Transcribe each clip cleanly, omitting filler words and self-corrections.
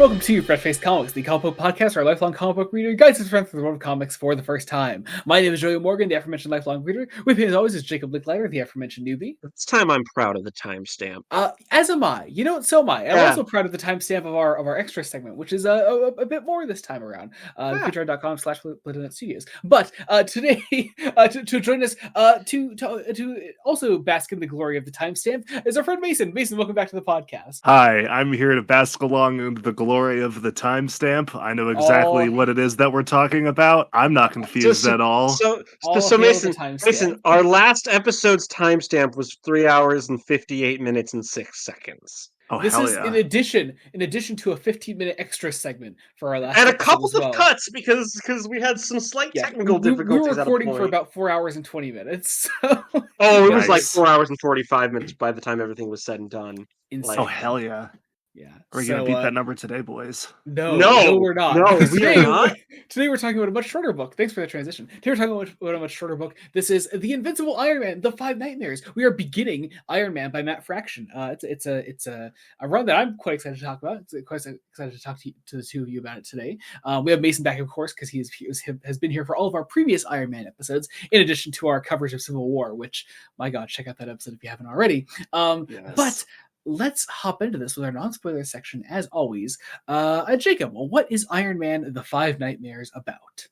welcome to Fresh Face Comics, the comic book podcast, our lifelong comic book reader, guides us friends through the world of comics for the first time. My name is Joey Morgan, the aforementioned lifelong reader. With me, as always, is Jacob Licklider, the aforementioned newbie. This time I'm proud of the timestamp. As am I. You know, so am I. I'm Yeah. also proud of the timestamp of our extra segment, which is a bit more this time around. Patreon.com/PlatinetStudios. But today, to join us, to also bask in the glory of the timestamp, is our friend Mason. Mason, welcome back to the podcast. Hi, I'm here to bask along in the glory of the timestamp. I know exactly what it is that we're talking about. I'm not confused at all. So Mason, our last episode's timestamp was 3 hours and 58 minutes and 6 seconds. Oh, this hell is yeah. in addition to a 15-minute extra segment for our last and a episode couple as well. of cuts because we had some slight technical difficulties. We were recording for about 4 hours and 20 minutes. So. Oh, it was like 4 hours and 45 minutes by the time everything was said and done. Insane. Oh, hell yeah. Yeah. Are we going to beat that number today, boys? No, we're not. No, we are not. Today we're talking about a much shorter book. Thanks for the transition. Today we're talking about a much shorter book. This is The Invincible Iron Man, The Five Nightmares. We are beginning Iron Man by Matt Fraction. It's a run that I'm quite excited to talk about. Quite excited to talk to the two of you about it today. We have Mason back, of course, because he has been here for all of our previous Iron Man episodes, in addition to our coverage of Civil War, which, my God, check out that episode if you haven't already. Yes. But let's hop into this with our non-spoiler section, as always. Jacob, what is Iron Man The Five Nightmares about?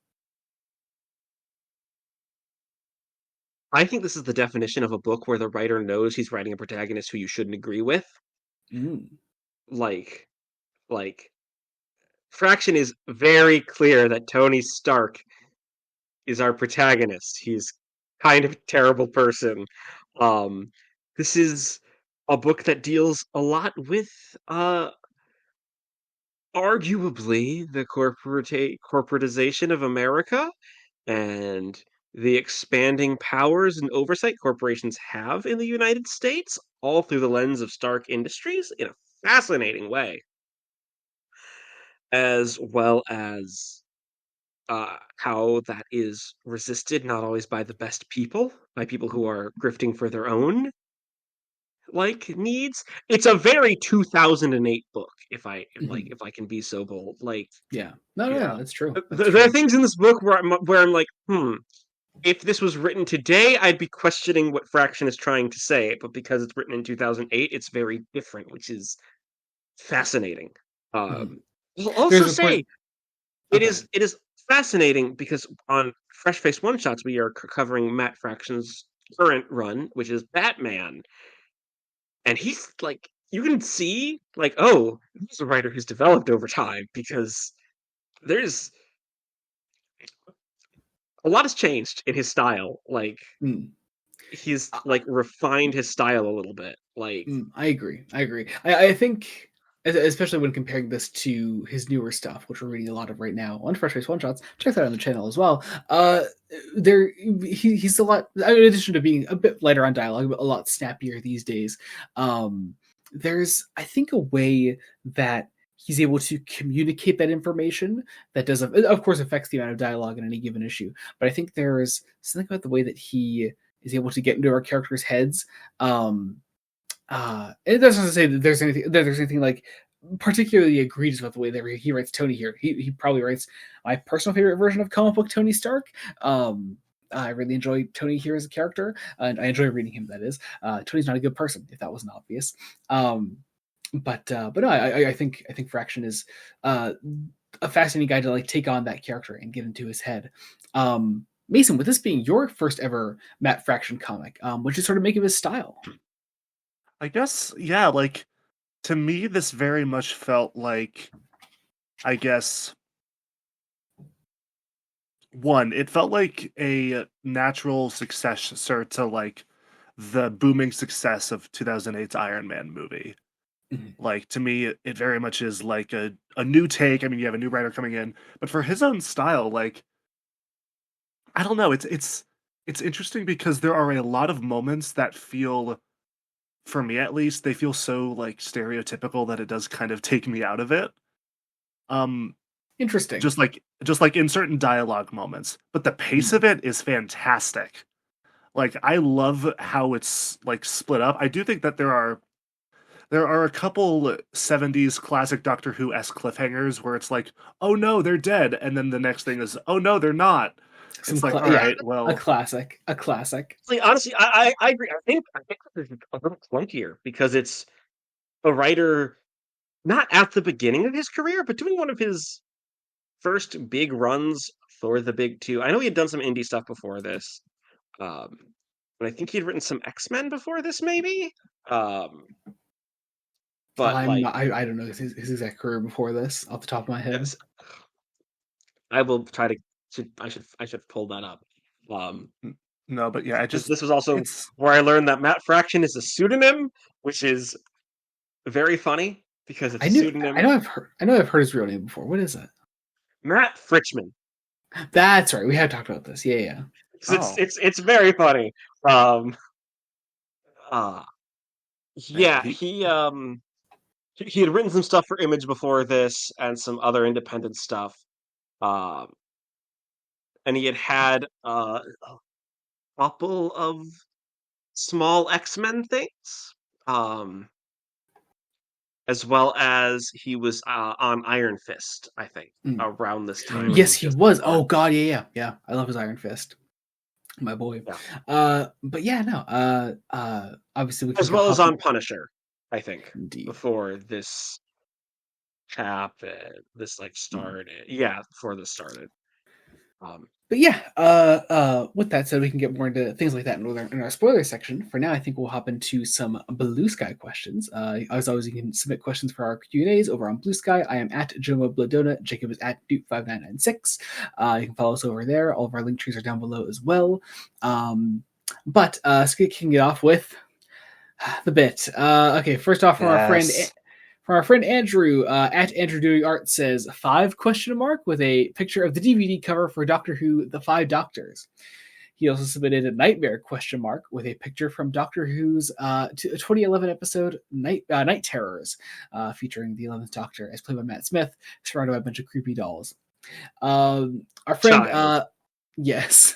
I think this is the definition of a book where the writer knows he's writing a protagonist who you shouldn't agree with. Like, Fraction is very clear that Tony Stark is our protagonist. He's kind of a terrible person. This is a book that deals a lot with, arguably, the corporatization of America and the expanding powers and oversight corporations have in the United States, all through the lens of Stark Industries in a fascinating way. As well as how that is resisted not always by the best people, by people who are grifting for their own needs. It's a very 2008 book, if I can be so bold. No, that's true. There are things in this book where I'm like, if this was written today, I'd be questioning what Fraction is trying to say. But because it's written in 2008, it's very different, which is fascinating. I'll also say it is fascinating because on Fresh Face One Shots we are covering Matt Fraction's current run, which is Batman. And he's you can see this is a writer who's developed over time, because there's a lot has changed in his style. He's refined his style a little bit. I agree. I think, especially when comparing this to his newer stuff, which we're reading a lot of right now on Fresh Face One Shots, check that out on the channel as well. He's a lot, in addition to being a bit lighter on dialogue, a lot snappier these days. There's, I think, a way that he's able to communicate that information that does, of course, affects the amount of dialogue in any given issue. But I think there's something about the way that he is able to get into our characters' heads. It doesn't say that there's anything like particularly egregious about the way that he writes Tony here. He probably writes my personal favorite version of comic book Tony Stark. I really enjoy Tony here as a character, and I enjoy reading him. That is, Tony's not a good person, if that wasn't obvious. But no, I think Fraction is a fascinating guy to take on that character and get into his head. Mason, with this being your first ever Matt Fraction comic, what you sort of make of his style? I guess, yeah, to me, this very much felt like, I guess, it felt like a natural successor to, the booming success of 2008's Iron Man movie. Mm-hmm. To me, it very much is a new take. I mean, you have a new writer coming in, but for his own style, I don't know, it's interesting because there are a lot of moments that feel, for me at least, they feel so stereotypical that it does kind of take me out of it. Interesting. Just like in certain dialogue moments, but the pace of it is fantastic. I love how it's split up. I do think that there are there are a couple 70s classic Doctor Who-esque cliffhangers where it's like, oh no, they're dead, and then the next thing is, oh no, they're not. It's like, all right, well, a classic. Honestly, I agree. I think this is a little clunkier because it's a writer not at the beginning of his career, but doing one of his first big runs for the big two. I know he had done some indie stuff before this, but I think he'd written some X-Men before this, maybe. But I don't know his exact career before this off the top of my head. yes, I will try to. I should pull that up. no, but yeah, this was also where I learned that Matt Fraction is a pseudonym, which is very funny because it's a pseudonym. I know I've heard his real name before. What is it? Matt Fritchman. That's right. We have talked about this. Yeah. It's very funny. Yeah, he had written some stuff for Image before this and some other independent stuff. And he had a couple of small X-Men things. As well as he was on Iron Fist, I think, around this time. Yes, he was. Oh god, yeah. I love his Iron Fist. My boy. Yeah. But yeah, no. Obviously we as well as on Punisher, I think. Indeed. Before this happened. This started. Yeah, before this started. But yeah, with that said, we can get more into things like that in our spoiler section. For now, I think we'll hop into some Blue Sky questions. As always, you can submit questions for our Q&As over on Blue Sky. I am at Jomo Bladona. Jacob is at Duke5996. You can follow us over there. All of our link trees are down below as well. But kicking it off with the bit. Okay, first off, from our friend Andrew, at Andrew Doing Art says 5 ? With a picture of the DVD cover for Doctor Who: The Five Doctors. He also submitted a Nightmare ? With a picture from Doctor Who's 2011 episode Night Terrors, featuring the 11th Doctor as played by Matt Smith, surrounded by a bunch of creepy dolls. Our friend, yes.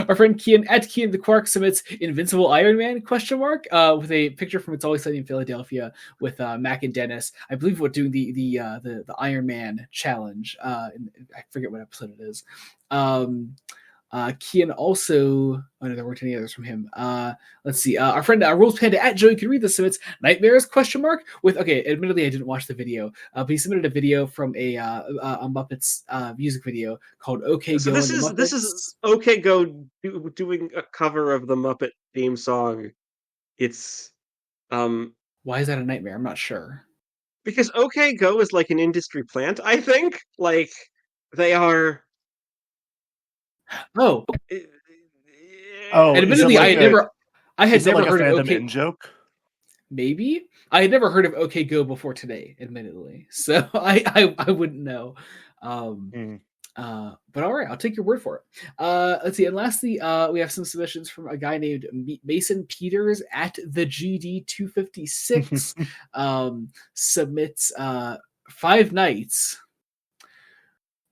Our friend Kian at Kian the Quark submits Invincible Iron Man ? With a picture from It's Always Sunny in Philadelphia with Mac and Dennis. I believe we're doing the Iron Man challenge. I forget what episode it is. Kian also. Oh no, there weren't any others from him. Let's see. Our friend Rules Panda at Joey can read this submits Nightmares ? With admittedly I didn't watch the video, but he submitted a video from a Muppets music video called OK Go. So this is OK Go doing a cover of the Muppet theme song. It's why is that a nightmare? I'm not sure. Because OK Go is like an industry plant, I think. Like they are. Oh, admittedly, I had never heard of OK joke. Maybe I had never heard of OK Go before today, admittedly, so I wouldn't know. But all right, I'll take your word for it. Let's see, and lastly, we have some submissions from a guy named Mason Peters at the GD256. Submits 5 Nights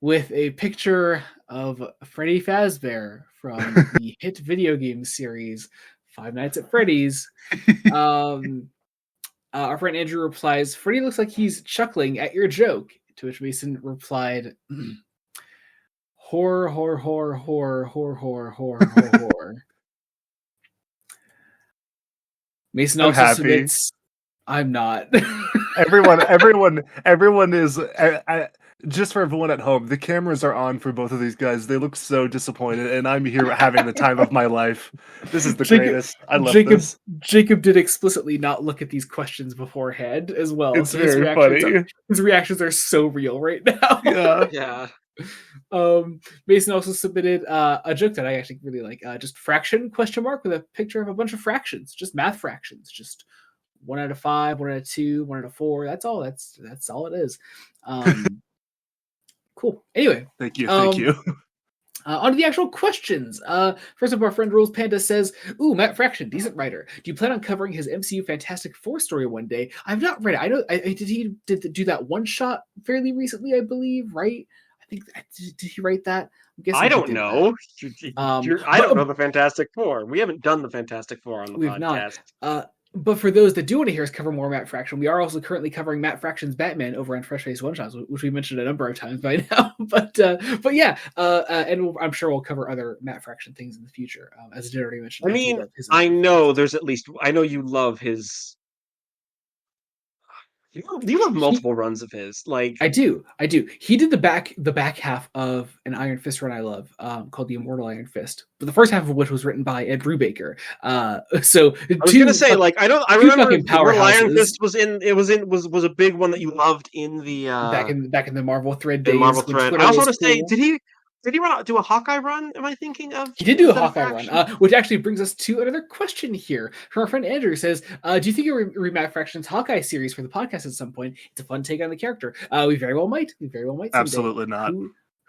with a picture of Freddy Fazbear from the hit video game series Five Nights at Freddy's. Our friend Andrew replies, Freddy looks like he's chuckling at your joke, to which Mason replied, horror. Mason also submits, I'm not. Everyone is... just for everyone at home, the cameras are on for both of these guys. They look so disappointed, and I'm here having the time of my life. This is the greatest. I love this. Jacob did explicitly not look at these questions beforehand as well. It's very funny. His reactions are so real right now. Yeah. Mason also submitted a joke that I actually really like. Just fraction ? With a picture of a bunch of fractions, just math fractions, just 1 out of 5, 1 out of 2, 1 out of 4. That's all. That's all it is. Cool. Anyway, thank you. On to the actual questions. First up, our friend Rules Panda says, "Ooh, Matt Fraction, decent writer. Do you plan on covering his MCU Fantastic Four story one day? I've not read it. I know. Did he do that one shot fairly recently? I believe, right? I think. Did he write that? I don't know. I don't know the Fantastic Four. We haven't done the Fantastic Four on the podcast. Not. But for those that do want to hear us cover more Matt Fraction, we are also currently covering Matt Fraction's Batman over on Fresh Face One Shots, which we mentioned a number of times by now. But yeah, and I'm sure we'll cover other Matt Fraction things in the future. As I did already mention, I mean, I know there's at least I know you love his. You love multiple runs of his. Like I do. He did the back half of an Iron Fist run I love, called the Immortal Iron Fist. But the first half of which was written by Ed Brubaker. So I was gonna say, like I remember Immortal Iron Fist was a big one that you loved in the back in the Marvel Thread days. Marvel Thread. I also want to say, did he do a Hawkeye run? Am I thinking of? He did do a Hawkeye run, which actually brings us to another question here from our friend Andrew. Says, "Do you think you'll read Matt Fraction's Hawkeye series for the podcast at some point? It's a fun take on the character. We very well might. Someday. Absolutely not.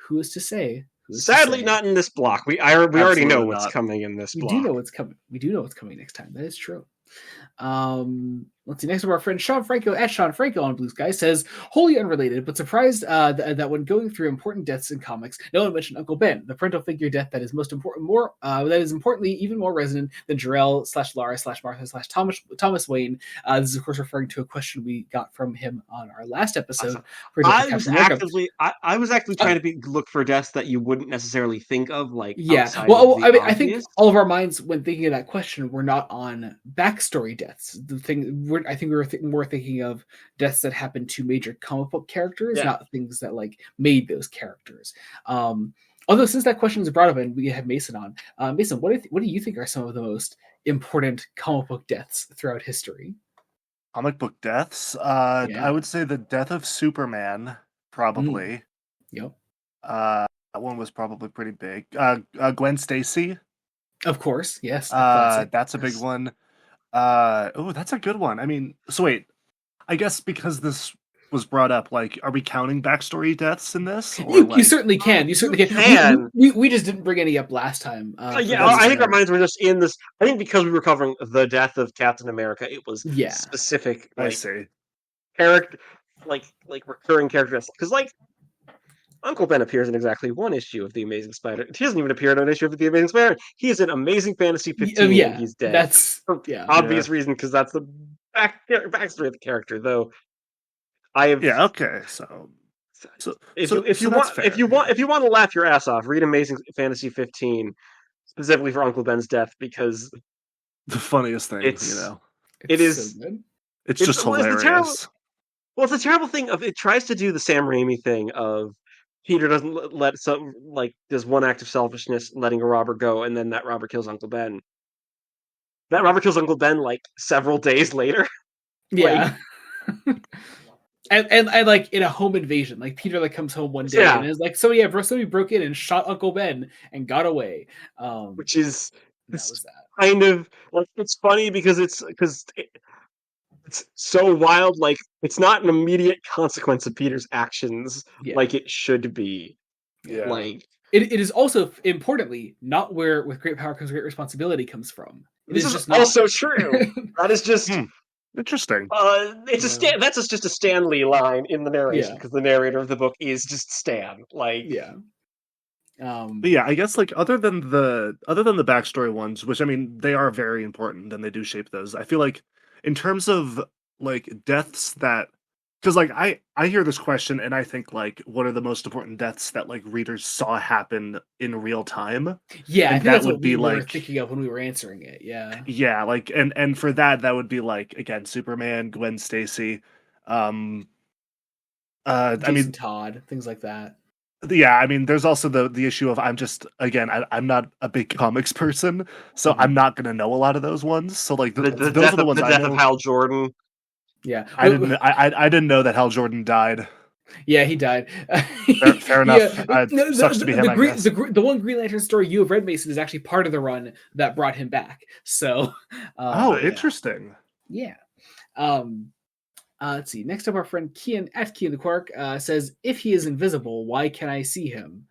Who is to say? Sadly, not in this block. We already know what's coming in this block. We do know what's coming. We do know what's coming next time. That is true. Let's see. Next up, our friend Sean Franco at Sean Franco on Blue Sky says, wholly unrelated, but surprised that when going through important deaths in comics, no one mentioned Uncle Ben, the parental figure death that is most important, that is importantly even more resonant than Jarrell / Lara / Martha / Thomas Wayne. This is of course referring to a question we got from him on our last episode. I was actually trying to look for deaths that you wouldn't necessarily think of, like Well, I mean, I think all of our minds when thinking of that question were not on backstory deaths. I think we were more thinking of deaths that happened to major comic book characters, not things that like made those characters. Although since that question was brought up and we have Mason on, Mason, what do you think are some of the most important comic book deaths throughout history? Comic book deaths? I would say the death of Superman, probably. Yep. That one was probably pretty big. Gwen Stacy. Of course, yes. That's a big one. That's a good one. I mean, so wait, I guess because this was brought up, like, are we counting backstory deaths in this? Or you certainly can. You certainly can. We just didn't bring any up last time. I think our minds were just in this. I think because we were covering the death of Captain America, it was specific. Like, I see. Character, like recurring characters, because like Uncle Ben appears in exactly one issue of The Amazing Spider. He doesn't even appear in an issue of The Amazing Spider. He is in Amazing Fantasy 15 and he's dead. That's obvious reason, because that's the backstory of the character, though. Okay. So if you want to laugh your ass off, read Amazing Fantasy 15 specifically for Uncle Ben's death, because the funniest thing, it's just hilarious. It's a terrible thing of it tries to do the Sam Raimi thing of Peter doesn't let there's one act of selfishness, letting a robber go, and then that robber kills Uncle Ben. That robber kills Uncle Ben like several days later. Yeah. And like in a home invasion, like Peter like comes home one day and is like, somebody broke in and shot Uncle Ben and got away. Which is kind of like, it's funny because it's so wild. Like, it's not an immediate consequence of Peter's actions like it should be. Yeah. Like it is also importantly not where with great power comes great responsibility comes from. This is just also true. That is just interesting. That's just a Stan Lee line in the narration, because the narrator of the book is just Stan. Like but I guess like other than the backstory ones, which I mean they are very important and they do shape those. I feel like in terms of like deaths that, because like I hear this question and I think like what are the most important deaths that like readers saw happen in real time? Yeah, and I think that's what we were thinking of when we were answering it. Yeah, like and for that would be like, again, Superman, Gwen Stacy, Jason Todd, things like that. Yeah, I mean, there's also the issue of I'm not a big comics person, so I'm not going to know a lot are ones. So like those are the ones. The death of Hal Jordan. Yeah, I didn't know that Hal Jordan died. Yeah, he died. Fair enough. Sucks to be him. The one Green Lantern story you have read, Mason, is actually part of the run that brought him back. So, interesting. Yeah. Let's see. Next up, our friend Kian at Kian the Quark says, "If he is invisible, why can I see him?"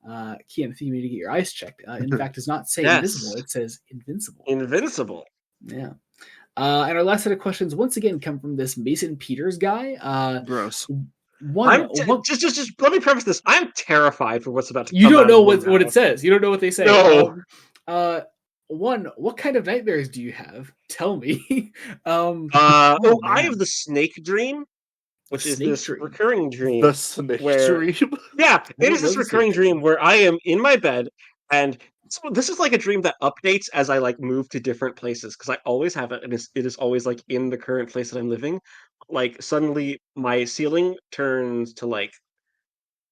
Kian, I think you need to get your eyes checked. In fact, does not say invisible; it says invincible. Invincible. Yeah. And our last set of questions once again come from this Mason Peters guy. Gross. Just let me preface this. I'm terrified for what's about to come. You don't know what it says. You don't know what they say. No. one, what kind of nightmares do you have? Tell me. I have man. the snake dream, which is Snake this dream. recurring dream. The snake where- dream. Yeah, it is What this is the recurring snake dream? dream where I am in my bed, and this is like a dream that updates as I like move to different places because I always have it, and it is always like in the current place that I'm living. Like suddenly, my ceiling turns to like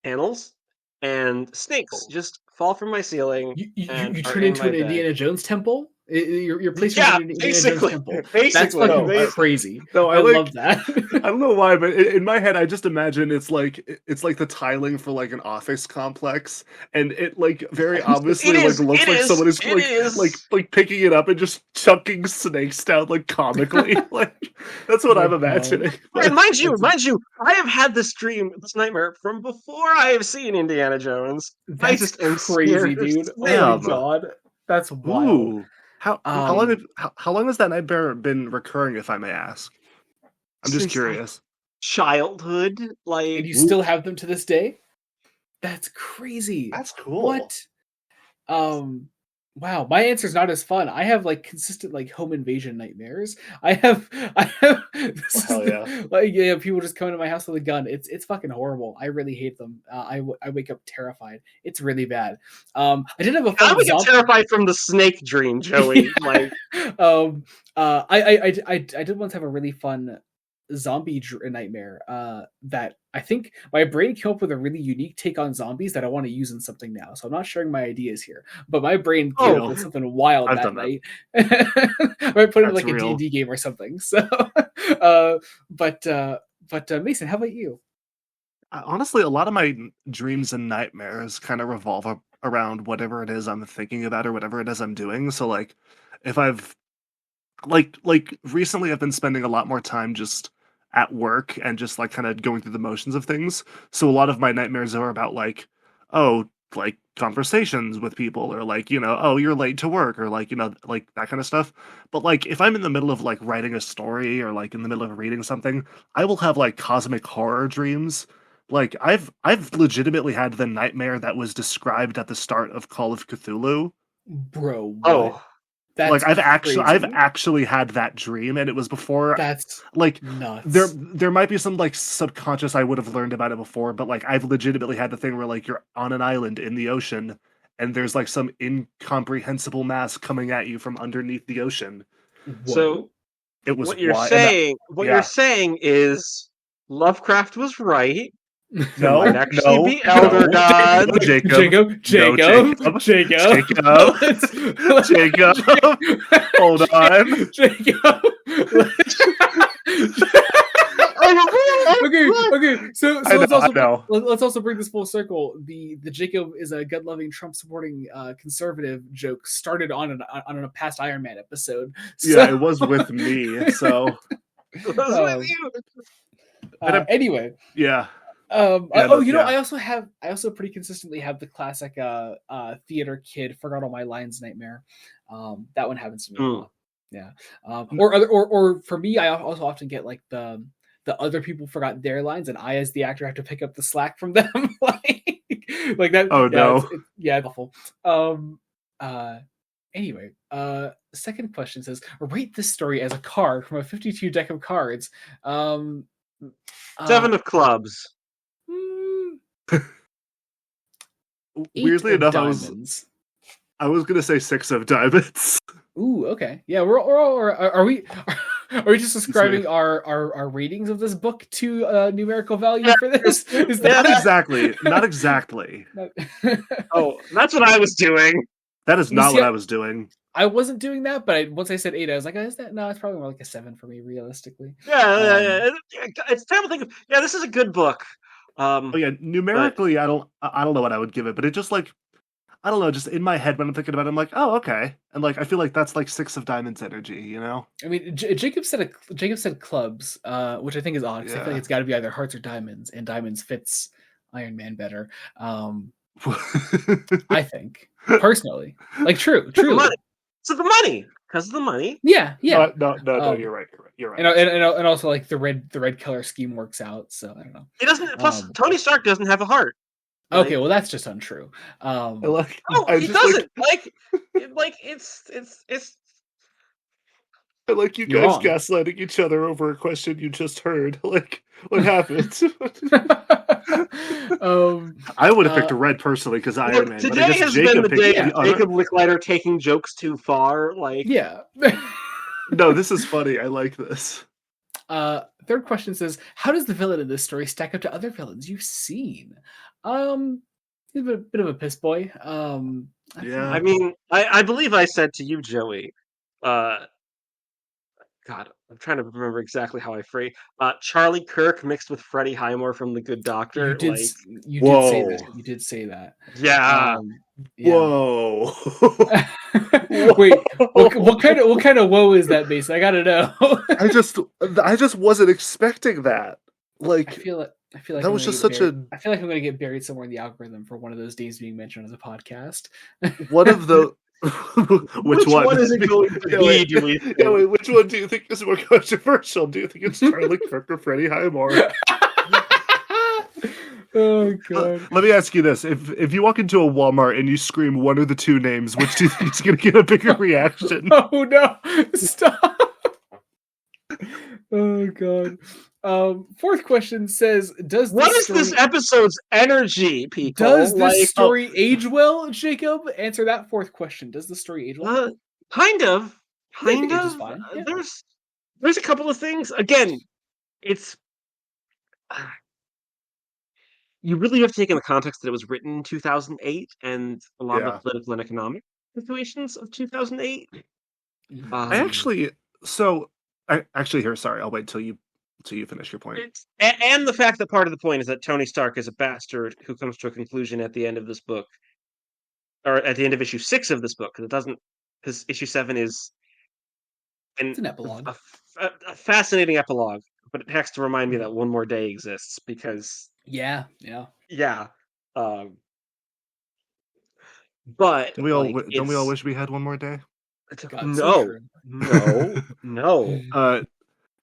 panels, and snakes just fall from my ceiling and You are turn in into my an bed. Indiana Jones temple. Your place turns Yeah, into an Indiana Jones temple. That's basically, fucking No, crazy. No, I love that. I don't know why, but in my head, I just imagine it's like the tiling for like an office complex, and it like very obviously like looks like someone is like picking it up and just chunking snakes down like comically. Like that's what Oh my I'm God. imagining. And mind you, I have had this dream, this nightmare from before I have seen Indiana Jones. I That's just am crazy, scared of dude. Oh my Damn. God. That's wild. Ooh, how Um, long has that nightmare been recurring, if I may ask? I'm just since curious. childhood. Like, and you Ooh. still have them to this day? That's crazy. That's cool. What? Wow, my answer's not as fun. I have like consistent like home invasion nightmares. I have this Hell is yeah. like people just come into my house with a gun. It's fucking horrible. I really hate them. I wake up terrified. It's really bad. I did have a I fun would get terrified from the snake dream, Joey. Like, I did once have a really fun zombie nightmare that I think my brain came up with a really unique take on zombies that I want to use in something now. So I'm not sharing my ideas here, but my brain came up with something wild I've that done night. I might put it in That's like a real. D&D game or something. So, but Mason, how about you? Honestly, a lot of my dreams and nightmares kind of revolve around whatever it is I'm thinking about or whatever it is I'm doing. So like if I've like recently I've been spending a lot more time just at work and just like kind of going through the motions of things. So a lot of my nightmares are about like, oh, like conversations with people or like, oh, you're late to work or like, like that kind of stuff. But like if I'm in the middle of like writing a story or like in the middle of reading something, I will have like cosmic horror dreams. Like I've legitimately had the nightmare that was described at the start of Call of Cthulhu. Bro, what? oh, That's Like I've crazy. actually had that dream, and it was before. That's Like nuts. there might be some like subconscious I would have learned about it before, but like I've legitimately had the thing where like you're on an island in the ocean, and there's like some incomprehensible mass coming at you from underneath the ocean. so It was what you're wild. saying is Lovecraft was right. There No, might actually no, be elder no. gods. No, Jacob. Jacob. Hold on. Jacob. Okay. So let's also bring this full circle. The Jacob is a gun-loving, Trump-supporting conservative joke started on a past Iron Man episode. So, Yeah, it was with me. So anyway, yeah. I also pretty consistently have the classic theater kid forgot all my lines nightmare. That one happens to me a lot. Yeah. Or for me, I also often get like the other people forgot their lines and I as the actor have to pick up the slack from them. like that. Oh no. It's awful. Anyway, second question says, rate this story as a card from a 52 deck of cards. 7 of clubs. Weirdly enough, diamonds. I was gonna say 6 of diamonds. Ooh, okay. Yeah, are we just ascribing our ratings of this book to numerical value for this? Is that Not exactly. Oh, that's what I was doing. That is not what I was doing. I wasn't doing that, but once I said 8, I was like, is that? No, it's probably more like a 7 for me, realistically. Yeah. It's time to think of. Yeah, this is a good book. Numerically, I don't know what I would give it, but it just like, I don't know, just in my head when I'm thinking about it, I'm like, oh, okay, and like I feel like that's like 6 of diamonds energy, you know? I mean, Jacob said clubs, which I think is odd because I feel like it's got to be either hearts or diamonds, and diamonds fits Iron Man better. I think personally, like true. So the money, because of the money. Yeah. No, you're right. And also like the red color scheme works out. So I don't know. He doesn't. Plus, Tony Stark doesn't have a heart. Okay, well that's just untrue. I like. Oh, I it just doesn't. It's. I like you You're guys wrong. gaslighting each other over a question you just heard. Like, what happened? I would have picked a red personally because Iron Look, Man. But I today guess has been the Jacob picked day the of other. Jacob Licklider taking jokes too far. Like, Yeah. No, this is funny. I like this. Third question says, how does the villain in this story stack up to other villains you've seen? He's a bit of a piss boy. Yeah. I mean, I believe I said to you, Joey, God, I'm trying to remember exactly how I phrased. Charlie Kirk mixed with Freddie Highmore from The Good Doctor. You did say Whoa. that. You did say that. Yeah. Yeah. Whoa. Wait, what kind of whoa is that, Mason? I gotta know. I just wasn't expecting that. Like, I feel like that was just such a. I feel like I'm gonna get buried somewhere in the algorithm for one of those days being mentioned as a podcast. One of the. Which one is it going to be, do we think? Wait, which one do you think is more controversial? Do you think it's Charlie Kirk or Freddie Highmore? Oh god. Let me ask you this: if you walk into a Walmart and you scream one of the two names, which do you think is going to get a bigger reaction? Oh no! Stop. Oh god. Fourth question says, What is this episode's energy, people? Does this story age well, Jacob? Answer that fourth question. Does the story age well? Kind of. Kind of. Fine. Yeah. There's a couple of things. Again, it's you really have to take in the context that it was written in 2008 and a lot of the political and economic situations of 2008. I actually here. Sorry, I'll wait till you finish your point. And the fact that part of the point is that Tony Stark is a bastard who comes to a conclusion at the end of this book, or at the end of issue 6 of this book, because issue 7 is it's an epilogue, a fascinating epilogue, but it has to remind me that one more day exists because yeah. But don't we all wish we had one more day? God, no.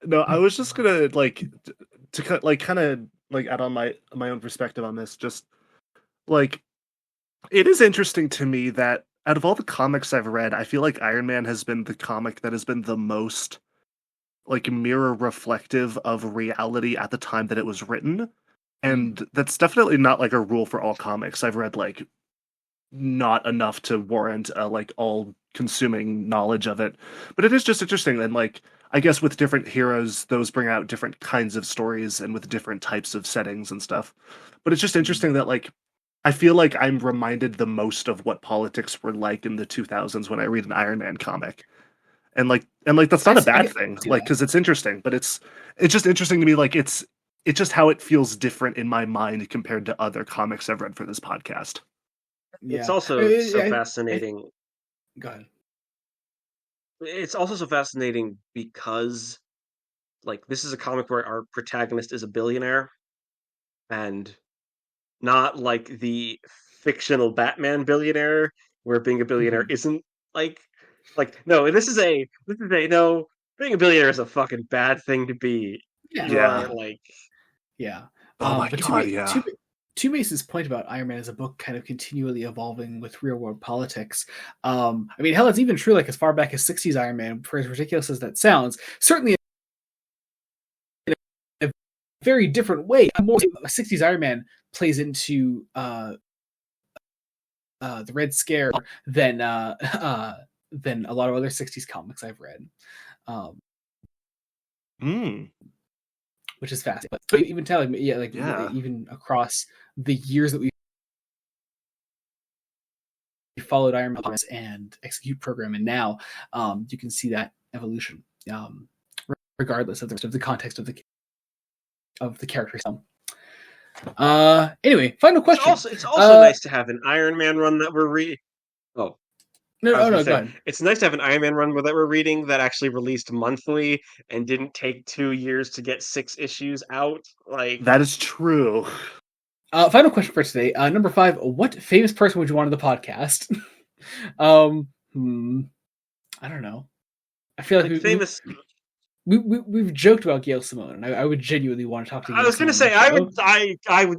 No, I was just gonna kind of add on my own perspective on this. Just like, it is interesting to me that out of all the comics I've read, I feel like Iron Man has been the comic that has been the most like mirror reflective of reality at the time that it was written, and that's definitely not like a rule for all comics. I've read like not enough to warrant like all consuming knowledge of it, but it is just interesting. And like, I guess with different heroes, those bring out different kinds of stories and with different types of settings and stuff. But it's just interesting that like, I feel like I'm reminded the most of what politics were like in the 2000s when I read an Iron Man comic. And that's not a bad thing, like, because it's interesting, but it's just interesting to me. Like, it's just how it feels different in my mind compared to other comics I've read for this podcast. Yeah. It's also fascinating. Go ahead. It's also so fascinating because, like, this is a comic where our protagonist is a billionaire, and not like the fictional Batman billionaire, where being a billionaire isn't like no. This is a no. Being a billionaire is a fucking bad thing to be. Yeah. Yeah. Oh my god. Yeah. To Mason's point about Iron Man as a book kind of continually evolving with real world politics. I mean, hell, it's even true like as far back as 60s Iron Man, for as ridiculous as that sounds, certainly in a very different way. More 60s Iron Man plays into the Red Scare than a lot of other 60s comics I've read. Which is fascinating. But even telling me, even across the years that we followed Iron Man and Execute Program, and now you can see that evolution, regardless of the context of the character. Anyway, final question. It's also nice to have an Iron Man run that we're go ahead. It's nice to have an Iron Man run that we're reading that actually released monthly and didn't take 2 years to get 6 issues out. Like, that is true. Final question for today. Number 5. What famous person would you want on the podcast? I don't know. I feel like famous. we've joked about Gail Simone, and I would genuinely want to talk to Gail I was going to Simone say, on the show. I would.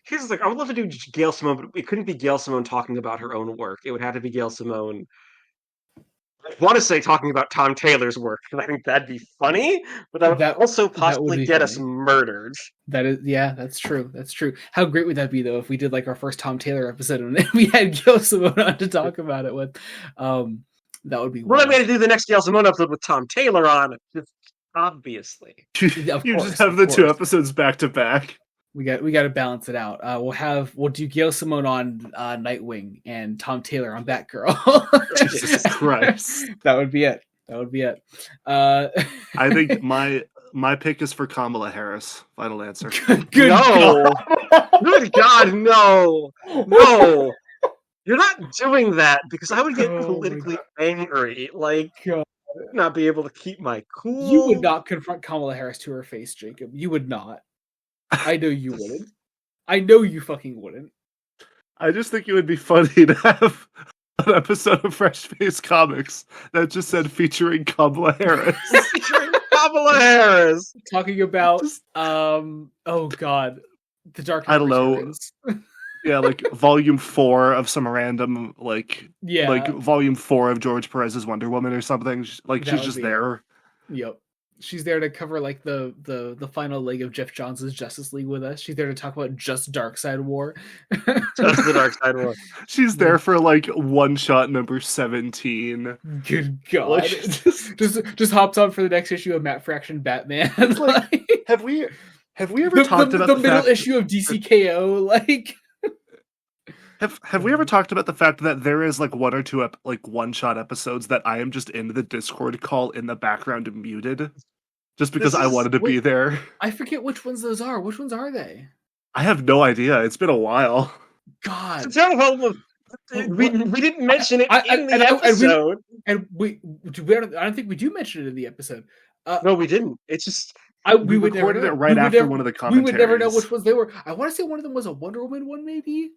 Here's the thing: I would love to do Gail Simone, but it couldn't be Gail Simone talking about her own work. It would have to be Gail Simone. I want to say talking about Tom Taylor's work, because I think that'd be funny, but that would also that would possibly be get us funny. Murdered. That is, yeah, that's true. That's true. How great would that be though if we did like our first Tom Taylor episode and then we had Gail Simone on to talk about it with? That would be. We're not going to do the next Gail Simone episode with Tom Taylor on, just obviously. You just have the two episodes back to back. We got to balance it out. We'll do Gail Simone on Nightwing and Tom Taylor on Batgirl. Jesus Christ. That would be it. I think my pick is for Kamala Harris. Final answer. Good no. God. Good God, no. No. You're not doing that because I would get politically angry. Like, God. I would not be able to keep my cool. You would not confront Kamala Harris to her face, Jacob. You would not. I know you wouldn't. I know you fucking wouldn't. I just think it would be funny to have an episode of Fresh Face Comics that just said featuring Kamala Harris. Featuring Kamala Harris. Talking about oh God. The Dark Knight I don't know. Returns. Yeah, like volume 4 of some random like volume 4 of George Perez's Wonder Woman or something. Like she's just there. Yep. She's there to cover like the final leg of Jeff Johns' Justice League with us. She's there to talk about just Darkseid War. Just the Darkseid War. She's there for like one shot number 17. Good God. Like, just hops on for the next issue of Matt Fraction Batman. Like, have we ever talked about the middle issue of DCKO? Like Have we ever talked about the fact that there is like one or two like one-shot episodes that I am just in the Discord call in the background muted, just because I wanted to be there? I forget which ones those are. Which ones are they? I have no idea. It's been a while. God, we didn't mention it in the episode, and I don't think we do mention it in the episode. No, we didn't. It's just we recorded it right after one of the commentaries. We would never know which ones they were. I want to say one of them was a Wonder Woman one, maybe.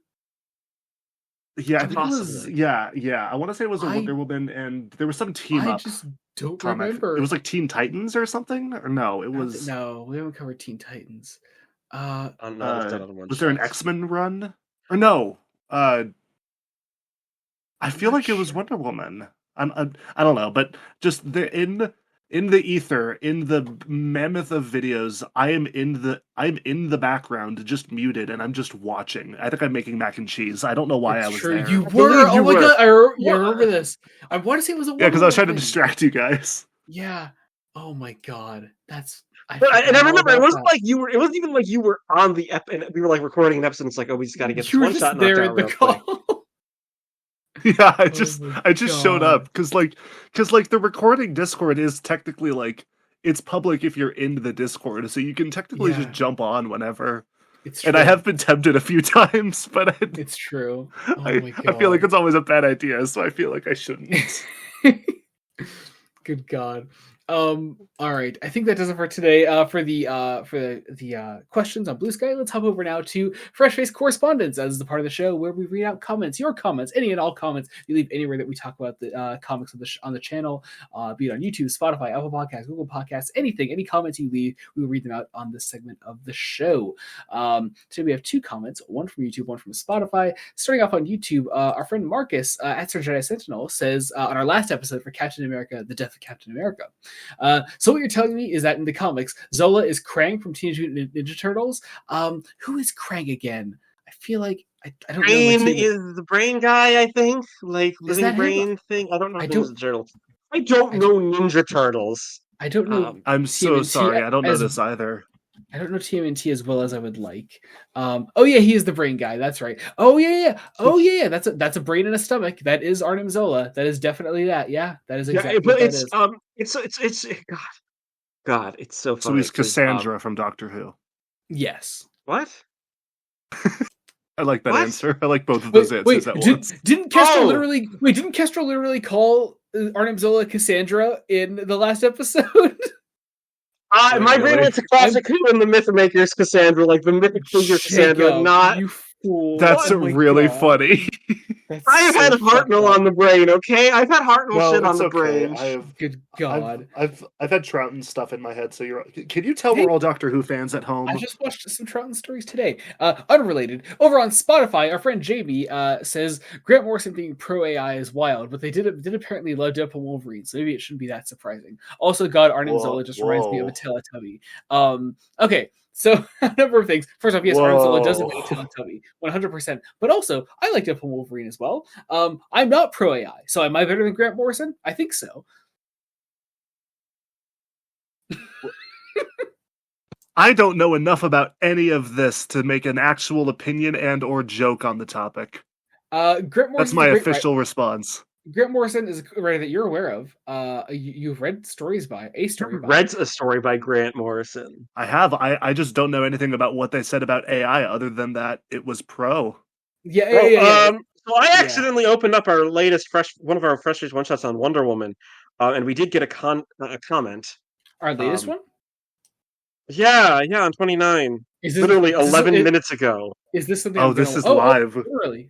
Yeah, I think it was. Yeah. I want to say it was a Wonder Woman, and there was some team up. I just don't remember. It was like Teen Titans or something, or no? It was no. We haven't covered Teen Titans. Was there an X-Men run? Or no? I feel like it was Wonder Woman. I don't know, but just in the ether, in the mammoth of videos, I'm in the background, just muted, and I'm just watching. I think I'm making mac and cheese. I don't know why I was there. You were. Oh my God! I remember this. I want to say it was a because I was trying to distract you guys. Yeah. Oh my God, that's. I remember it wasn't like you were. It wasn't even like you were on the and we were like recording an episode. And it's like, oh, we just got to get this one shot knocked out real quick. Yeah, I just showed up because the recording Discord is technically like it's public if you're in the Discord, so you can technically just jump on whenever. It's true. And I have been tempted a few times, but it's true. Oh my God. I feel like it's always a bad idea, so I feel like I shouldn't. Good God. All right. I think that does it for today. For the questions on Blue Sky, let's hop over now to Fresh Face Correspondence, as the part of the show where we read out comments, your comments, any and all comments you leave anywhere that we talk about the comics on the channel, be it on YouTube, Spotify, Apple Podcasts, Google Podcasts, anything, any comments you leave, we will read them out on this segment of the show. Today we have 2 comments, one from YouTube, one from Spotify. Starting off on YouTube, our friend Marcus at Sir Jedi Sentinel says on our last episode for Captain America, The Death of Captain America. So what you're telling me is that in the comics, Zola is Krang from Teenage Mutant Ninja Turtles. Who is Krang again? I feel like I don't know. Brain is the brain guy, I think. Like living brain thing. I don't know. Ninja Turtles. I don't know Ninja Turtles. I don't know. I'm so sorry. I don't know this either. I don't know TMNT as well as I would like. Oh yeah, he is the brain guy. That's right. Oh yeah. That's a brain and a stomach. That is Arnim Zola. That is definitely that. Yeah, that is exactly. But it's God. It's so funny. So he's Cassandra from Doctor Who. Yes. What? I like that answer. I like both of those answers at once. Didn't Kestrel literally call Arnim Zola Cassandra in the last episode? My brain went to classic Who and the Mythmakers Cassandra, like the mythic figure Cassandra, not That's Oh my really God. funny. I've had Hartnell on the brain, okay? I've had Hartnell shit on the brain. Good God. I've had Troughton stuff in my head. So can you tell Hey. we're all Doctor Who fans at home? I just watched some Troughton stories today. Unrelated. Over on Spotify, our friend Jamie says Grant Morrison being pro AI is wild, but they did apparently love Deadpool Wolverine, so maybe it shouldn't be that surprising. Also, God, Arnim Zola just reminds me of a Teletubby. Okay. So, a number of things. First off, yes, Arnim Zola does have a Teletubby, 100%. But also, I like Deadpool Wolverine as well. I'm not pro AI, so am I better than Grant Morrison? I think so. I don't know enough about any of this to make an actual opinion and or joke on the topic. That's my official response. Grant Morrison is a writer that you're aware of. You've read stories by a story. Read a story by Grant Morrison. I have. I just don't know anything about what they said about AI other than that it was pro. Yeah. So I accidentally opened up our latest one of our freshest one shots on Wonder Woman, and we did get a comment. Our latest one. Yeah, on 29. Literally 11 minutes ago. Is this something? Oh, this is live.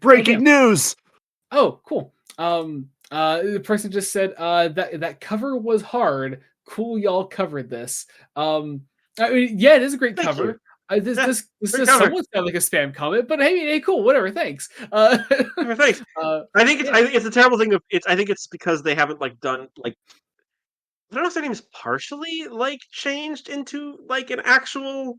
Breaking news. Oh, cool. The person just said that cover was hard. Cool, y'all covered this. I mean, yeah, it is a great cover. This does somewhat sound like a spam comment, but hey, cool, whatever. Thanks. Thanks. I think it's a terrible thing. I think it's because they haven't done I don't know if their name is partially changed into an actual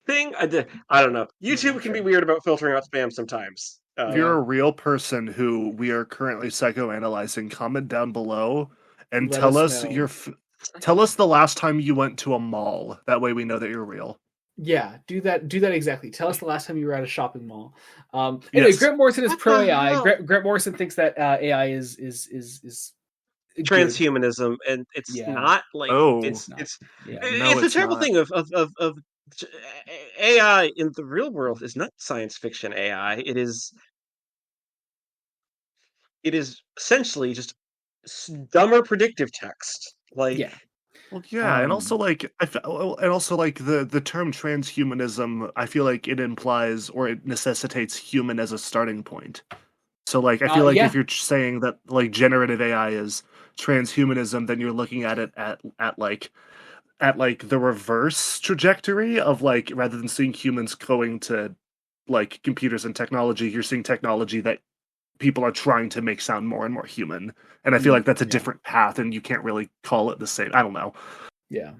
thing. I don't know. YouTube can be weird about filtering out spam sometimes. If you're a real person who we are currently psychoanalyzing, comment down below and tell us the last time you went to a mall. That way we know that you're real. Yeah, do that exactly. Tell us the last time you were at a shopping mall. Anyway, Grant Morrison is pro AI. Grant Morrison thinks that AI is transhumanism, and it's not it's a terrible thing of AI in the real world is not science fiction AI. It is essentially just dumber predictive text. And also the term transhumanism, I feel like it implies or it necessitates human as a starting point. So I feel like if you're saying that generative AI is transhumanism, then you're looking at it at the reverse trajectory of rather than seeing humans going to computers and technology, you're seeing technology that people are trying to make sound more and more human. And I feel like that's a different path, and you can't really call it the same. I don't know. Yeah.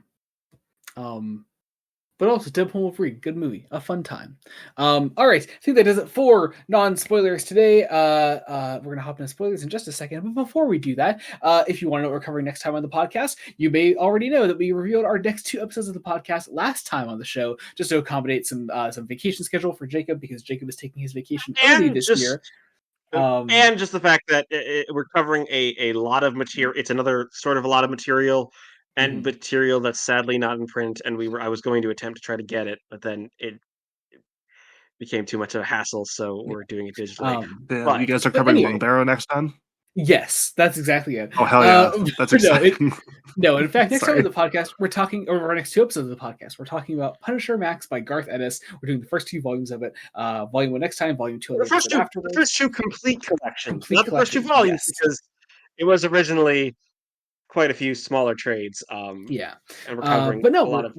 But also, Deadpool Wolverine, good movie, a fun time. All right, I think that does it for non-spoilers today. We're going to hop into spoilers in just a second. But before we do that, if you want to know what we're covering next time on the podcast, you may already know that we revealed our next 2 episodes of the podcast last time on the show, just to accommodate some vacation schedule for Jacob, because Jacob is taking his vacation early this year. And just the fact that we're covering a lot of material. It's another sort of a lot of material. And material that's sadly not in print, and I was going to attempt to try to get it, but then it became too much of a hassle, so we're doing it digitally. You guys are covering Long Barrow next time? Yes, that's exactly it. Oh, hell yeah. That's exciting. In fact, next time on the podcast, we're talking over our next 2 episodes of the podcast. We're talking about Punisher Max by Garth Ennis. We're doing the first 2 volumes of it. Volume 1 next time, volume 2 the first 2 complete collections, not the first 2 volumes, because it was originally quite a few smaller trades. And we're covering a lot of it.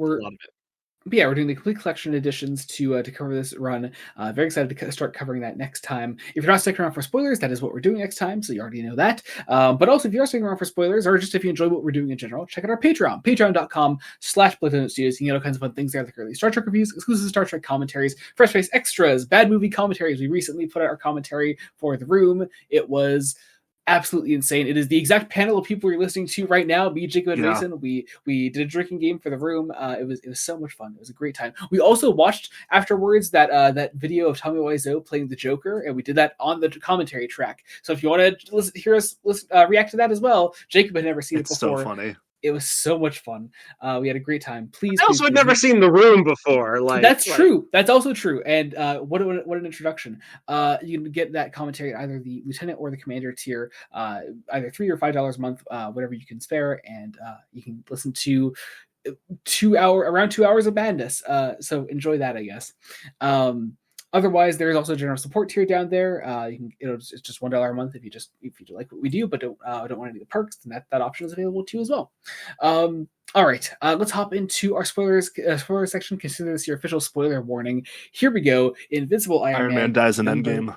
But yeah, we're doing the complete collection editions to cover this run. Very excited to start covering that next time. If you're not sticking around for spoilers, that is what we're doing next time, so you already know that. But also, if you are sticking around for spoilers, or just if you enjoy what we're doing in general, check out our Patreon, patreon.com/BloodNote Studios. You can get all kinds of fun things there, like early Star Trek reviews, exclusive Star Trek commentaries, Fresh Face extras, bad movie commentaries. We recently put out our commentary for The Room. It was absolutely insane. It is the exact panel of people you're listening to right now. Me, Jacob, and Mason. We did a drinking game for The Room. It was so much fun. It was a great time. We also watched afterwards that video of Tommy Wiseau playing the Joker, and we did that on the commentary track. So if you want to hear us react to that as well, Jacob had never seen it before. It's so funny. It was so much fun. We had a great time. I also had never seen The Room before. That's true. That's also true. And what an introduction. You can get that commentary at either the Lieutenant or the Commander tier, either $3 or $5 a month, whatever you can spare, and you can listen to around 2 hours of madness. So enjoy that, I guess. Otherwise, there is also a general support tier down there. It's just $1 a month if you like what we do, but don't want any of the perks. Then that option is available too as well. All right, let's hop into our spoiler section. Consider this your official spoiler warning. Here we go. Invincible Iron Man dies in Endgame.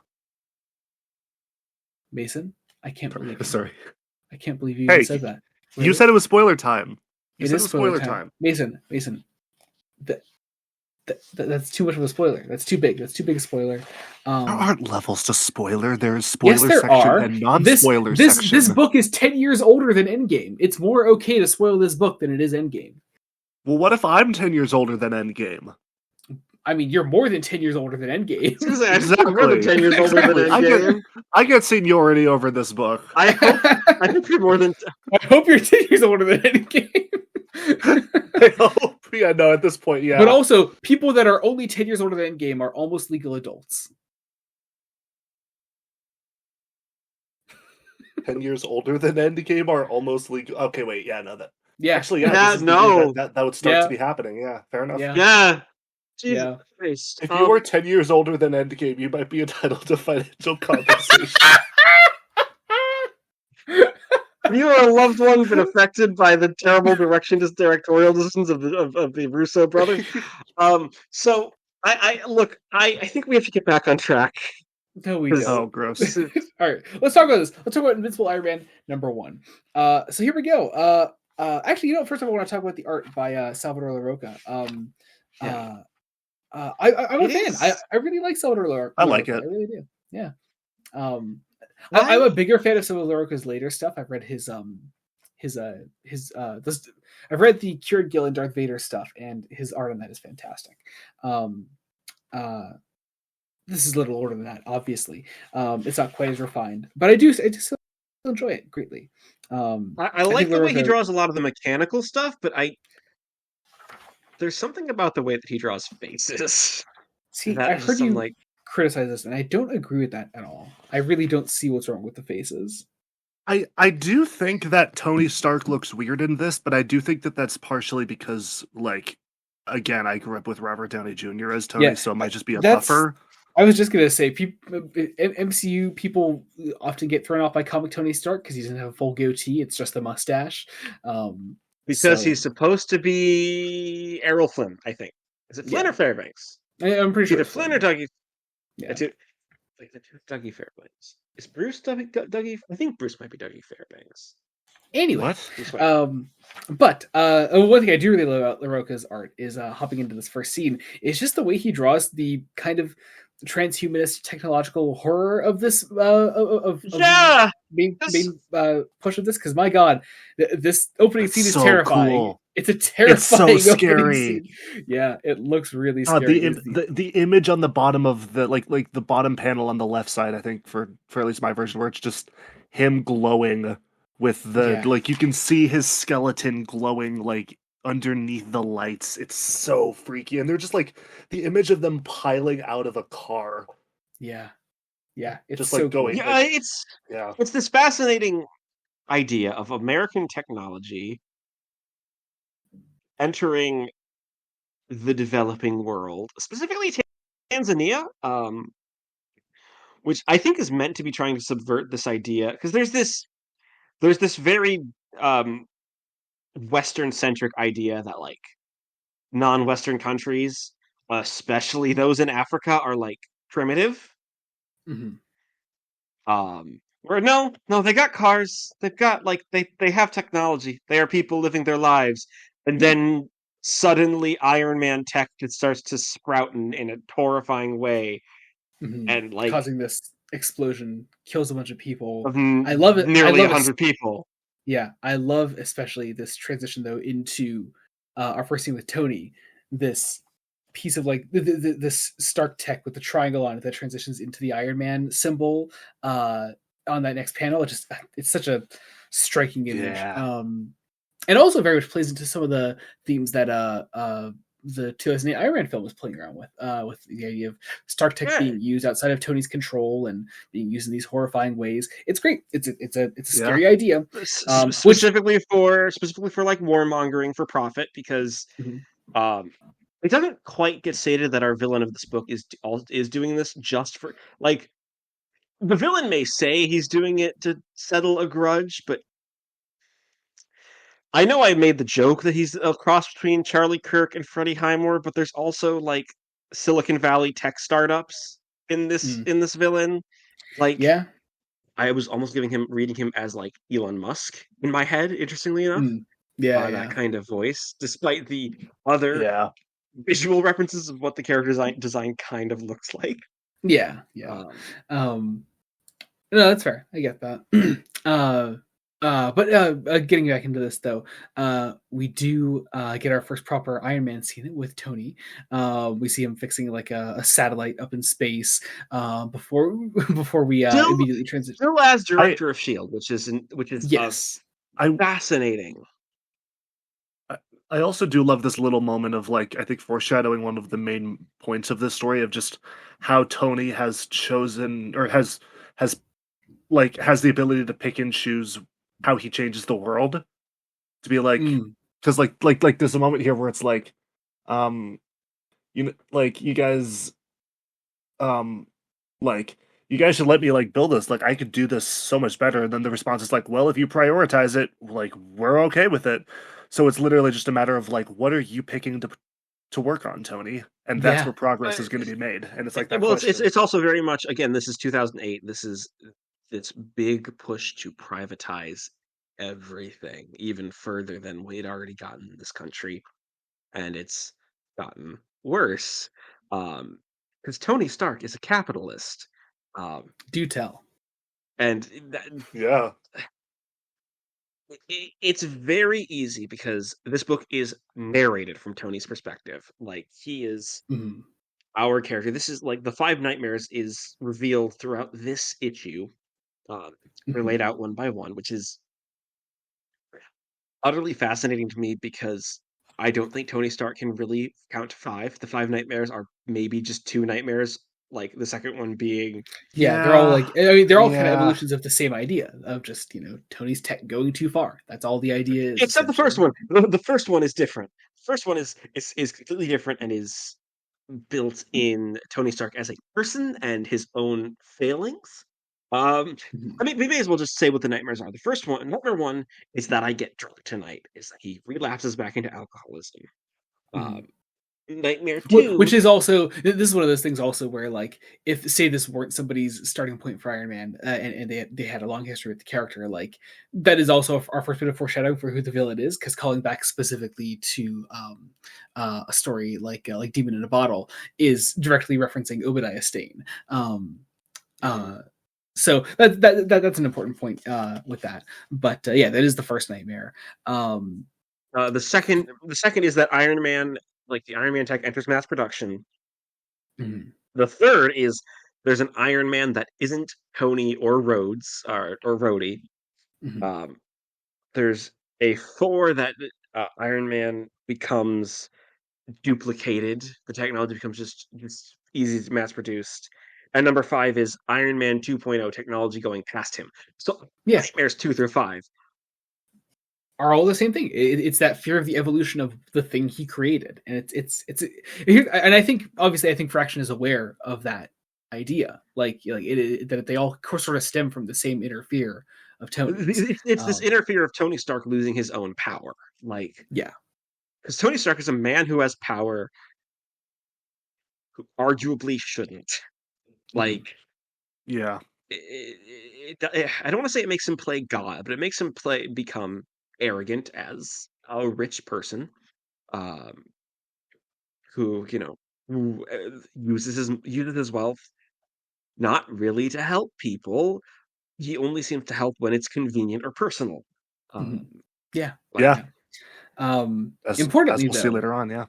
Mason, I can't believe you. Sorry. I can't believe you even said that. Really? You said it was spoiler time. It is spoiler time. Mason, that's too much of a spoiler. That's too big. That's too big a spoiler. There aren't levels to spoiler. There's spoiler there section are. and non-spoiler section. This book is 10 years older than Endgame. It's more okay to spoil this book than it is Endgame. Well, what if I'm 10 years older than Endgame? I mean, you're more than 10 years older than Endgame. Exactly. More than 10 years older than Endgame. I get seniority over this book. I hope you're more than... I hope you're 10 years older than Endgame. I hope. Yeah, no, at this point, yeah. But also, people that are only 10 years older than Endgame are almost legal adults. 10 years older than Endgame are almost legal. Okay, wait, yeah, no, that. Yeah. Actually, yeah, that would start to be happening. Yeah, fair enough. Yeah. Jesus Christ. If you were 10 years older than Endgame, you might be entitled to financial compensation. You are a loved one been affected by the terrible directorial decisions of the Russo brothers. So I think we have to get back on track. No, we don't. Oh, gross. All right, let's talk about this. Let's talk about Invincible Iron Man #1. So here we go. Actually, first of all, I want to talk about the art by Salvador Larroca. I'm a fan. I really like Salvador Larroca. I like it. I really do. Yeah. I'm a bigger fan of some of Larroca's later stuff. I've read I've read the Cured Gil and Darth Vader stuff, and his art on that is fantastic. This is a little older than that, obviously. It's not quite as refined, but I just still enjoy it greatly. I like the way he draws a lot of the mechanical stuff, but there's something about the way that he draws faces. See, I've heard you criticize this, and I don't agree with that at all. I really don't see what's wrong with the faces. I do think that Tony Stark looks weird in this, but I do think that that's partially because, again, I grew up with Robert Downey Jr. as Tony, so it might just be a buffer. I was just going to say, MCU people often get thrown off by comic Tony Stark because he doesn't have a full goatee. It's just a mustache. Because he's supposed to be Errol Flynn, I think. Is it Flynn or Fairbanks? I'm pretty sure either Flynn or Dougie. Yeah. The two Dougie Fairbanks. Is Bruce Dougie? I think Bruce might be Dougie Fairbanks. Anyway, but one thing I do really love about Larroca's art is hopping into this first scene is just the way he draws the kind of transhumanist technological horror of this being push of this, because my god, this opening scene is so terrifying. Cool. It's a terrifying. It's so scary. Scene. Yeah, it looks really scary. The image on the bottom of the like the bottom panel on the left side, I think for at least my version, where it's just him glowing with the you can see his skeleton glowing underneath the lights. It's so freaky, and they're just the image of them piling out of a car. Yeah, it's just so going. Cool. It's this fascinating idea of American technology entering the developing world, specifically Tanzania, which I think is meant to be trying to subvert this idea, because there's this very Western-centric idea that non-Western countries, especially those in Africa, are primitive. Mm-hmm. Where no, they got cars. They've got they have technology. They are people living their lives, and then suddenly Iron Man tech starts to sprout in a horrifying way, and causing this explosion, kills a bunch of people. I love it. Nearly 100 people. Yeah, I love especially this transition though into our first scene with Tony. This piece of this Stark tech with the triangle on it that transitions into the Iron Man symbol on that next panel. It's such a striking image. And also very much plays into some of the themes that the 2008 Iron Man film was playing around with the idea of Stark tech being used outside of Tony's control and being used in these horrifying ways. It's great. It's a scary idea, specifically for warmongering for profit, because It doesn't quite get stated that our villain of this book is doing this just for like the villain may say he's doing it to settle a grudge, but I know I made the joke that he's a cross between Charlie Kirk and Freddie Highmore, but there's also like Silicon Valley tech startups in this villain. Like Yeah. I was almost reading him as like Elon Musk in my head, interestingly enough. Yeah, That yeah. kind of voice, despite the other Yeah. visual references of what the character design kind of looks like. Yeah, yeah. No, that's fair. I get that. But getting back into this though, we do get our first proper Iron Man scene with Tony. We see him fixing like a satellite up in space before we immediately transition. Still as director of Shield, which is yes, fascinating. I also do love this little moment of like I think foreshadowing one of the main points of this story of just how Tony has chosen or has the ability to pick and choose how he changes the world to be like because like there's a moment here where it's like you know like you guys like you guys should let me like build this, like I could do this so much better, and then the response is like, well, if you prioritize it, like we're okay with it. So it's literally just a matter of like, what are you picking to work on, Tony? And that's where progress is going to be made. And it's like that. Well, it's also very much, again, this is 2008. This is this big push to privatize everything even further than we'd already gotten in this country, and it's gotten worse. Because Tony Stark is a capitalist. Do tell. And yeah. It's very easy because this book is narrated from Tony's perspective. Like he is our character. This is like the Five Nightmares is revealed throughout this issue. They're laid out one by one, which is utterly fascinating to me because I don't think Tony Stark can really count to five. The Five Nightmares are maybe just two nightmares, like the second one being they're all like, I mean, they're all kind of evolutions of the same idea of just, Tony's tech going too far. That's all the idea is. Except the first one. The first one is different. The first one is completely different and is built in Tony Stark as a person and his own failings. I mean, we may as well just say what the nightmares are. The first one, nightmare one, is that I get drunk tonight. Is that he relapses back into alcoholism. Nightmare 2, which is also, this is one of those things also where like if say this weren't somebody's starting point for Iron Man and they had a long history with the character, like that is also our first bit of foreshadowing for who the villain is, because calling back specifically to a story like Demon in a Bottle is directly referencing Obadiah Stane. So that's an important point with that. But yeah, that is the first nightmare. The second is that Iron Man, like the Iron Man tech, enters mass production. The third is there's an Iron Man that isn't Tony or Rhodes or Rhodey. There's a 4 that Iron Man becomes duplicated. The technology becomes just easy to mass produced. And number 5 is Iron Man 2.0 technology going past him. So Nightmares 2 through 5 are all the same thing. It's that fear of the evolution of the thing he created, and it's and I think obviously Fraction is aware of that idea, that they all sort of stem from the same inner fear of Tony. It's this inner fear of Tony Stark losing his own power, because Tony Stark is a man who has power, who arguably shouldn't. I don't want to say it makes him play God, but it makes him become arrogant as a rich person, who uses his wealth not really to help people. He only seems to help when it's convenient or personal. Importantly, we'll see later on,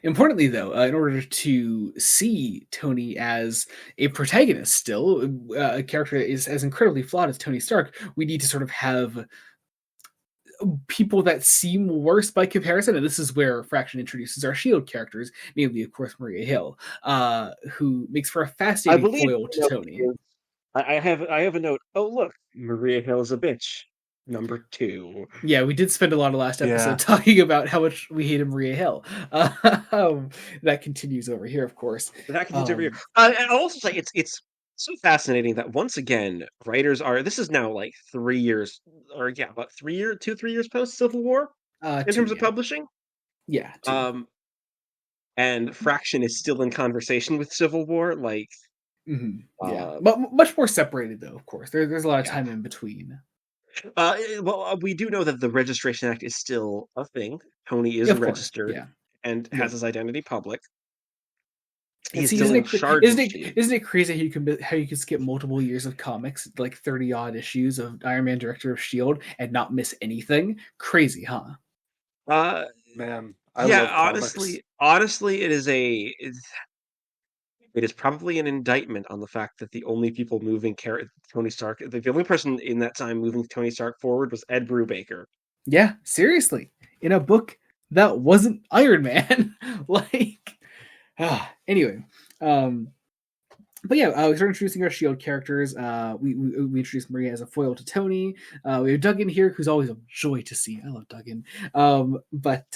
importantly though, in order to see Tony as a protagonist, still a character that is as incredibly flawed as Tony Stark, we need to sort of have people that seem worse by comparison, and this is where Fraction introduces our Shield characters, namely, of course, Maria Hill, who makes for a fascinating foil to Tony. I have a note. Oh, look, Maria Hill is a bitch. number 2. Yeah, we did spend a lot of last episode Yeah. talking about how much we hated Maria Hill. That continues over here, of course. That continues over here. And I'll also say it's so fascinating that once again, writers are. This is now like 3 years, or yeah, about 3 years post Civil War in Two, terms of publishing. Yeah, two. And Fraction is still in conversation with Civil War, like. Yeah, but much more separated though. Of course, there's a lot of Yeah. time in between. We do know that the Registration Act is still a thing. Tony is Of course, registered yeah. and has his identity public. And He's see, still in charge of isn't Shield. it crazy how you can skip multiple years of comics, like 30 odd issues of Iron Man Director of Shield, and not miss anything? Crazy, huh? Man, I love comics. Honestly, it is probably an indictment on the fact that the only people moving Tony Stark, the only person in that time moving Tony Stark forward was Ed Brubaker. Yeah, seriously, in a book that wasn't Iron Man, like. Anyway, but yeah, we started introducing our Shield characters. We introduced Maria as a foil to Tony. We have Duggan here, who's always a joy to see. I love Duggan. But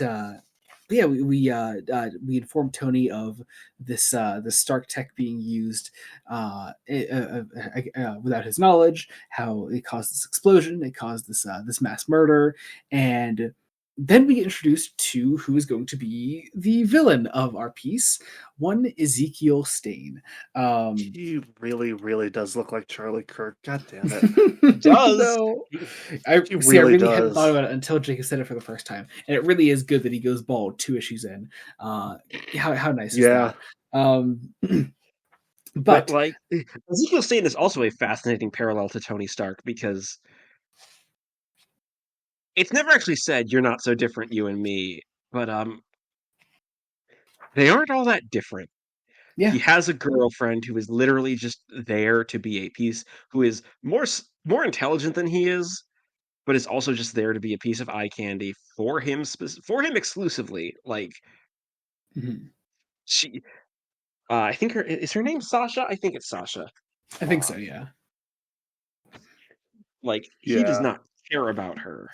yeah, we informed Tony of this the Stark tech being used without his knowledge. How it caused this explosion. It caused this mass murder, and then we get introduced to who is going to be the villain of our piece, one Ezekiel Stain. He really, really does look like Charlie Kirk. God damn it. He does. No. I really hadn't thought about it until Jacob said it for the first time. And it really is good that he goes bald 2 issues in. How nice is that? But like Ezekiel Stain is also a fascinating parallel to Tony Stark because it's never actually said you're not so different, you and me, but they aren't all that different. Yeah. He has a girlfriend who is literally just there to be a piece, who is more intelligent than he is, but is also just there to be a piece of eye candy for him exclusively. Like she, I think is her name Sasha? I think it's Sasha. I think so. Yeah. Like he does not care about her.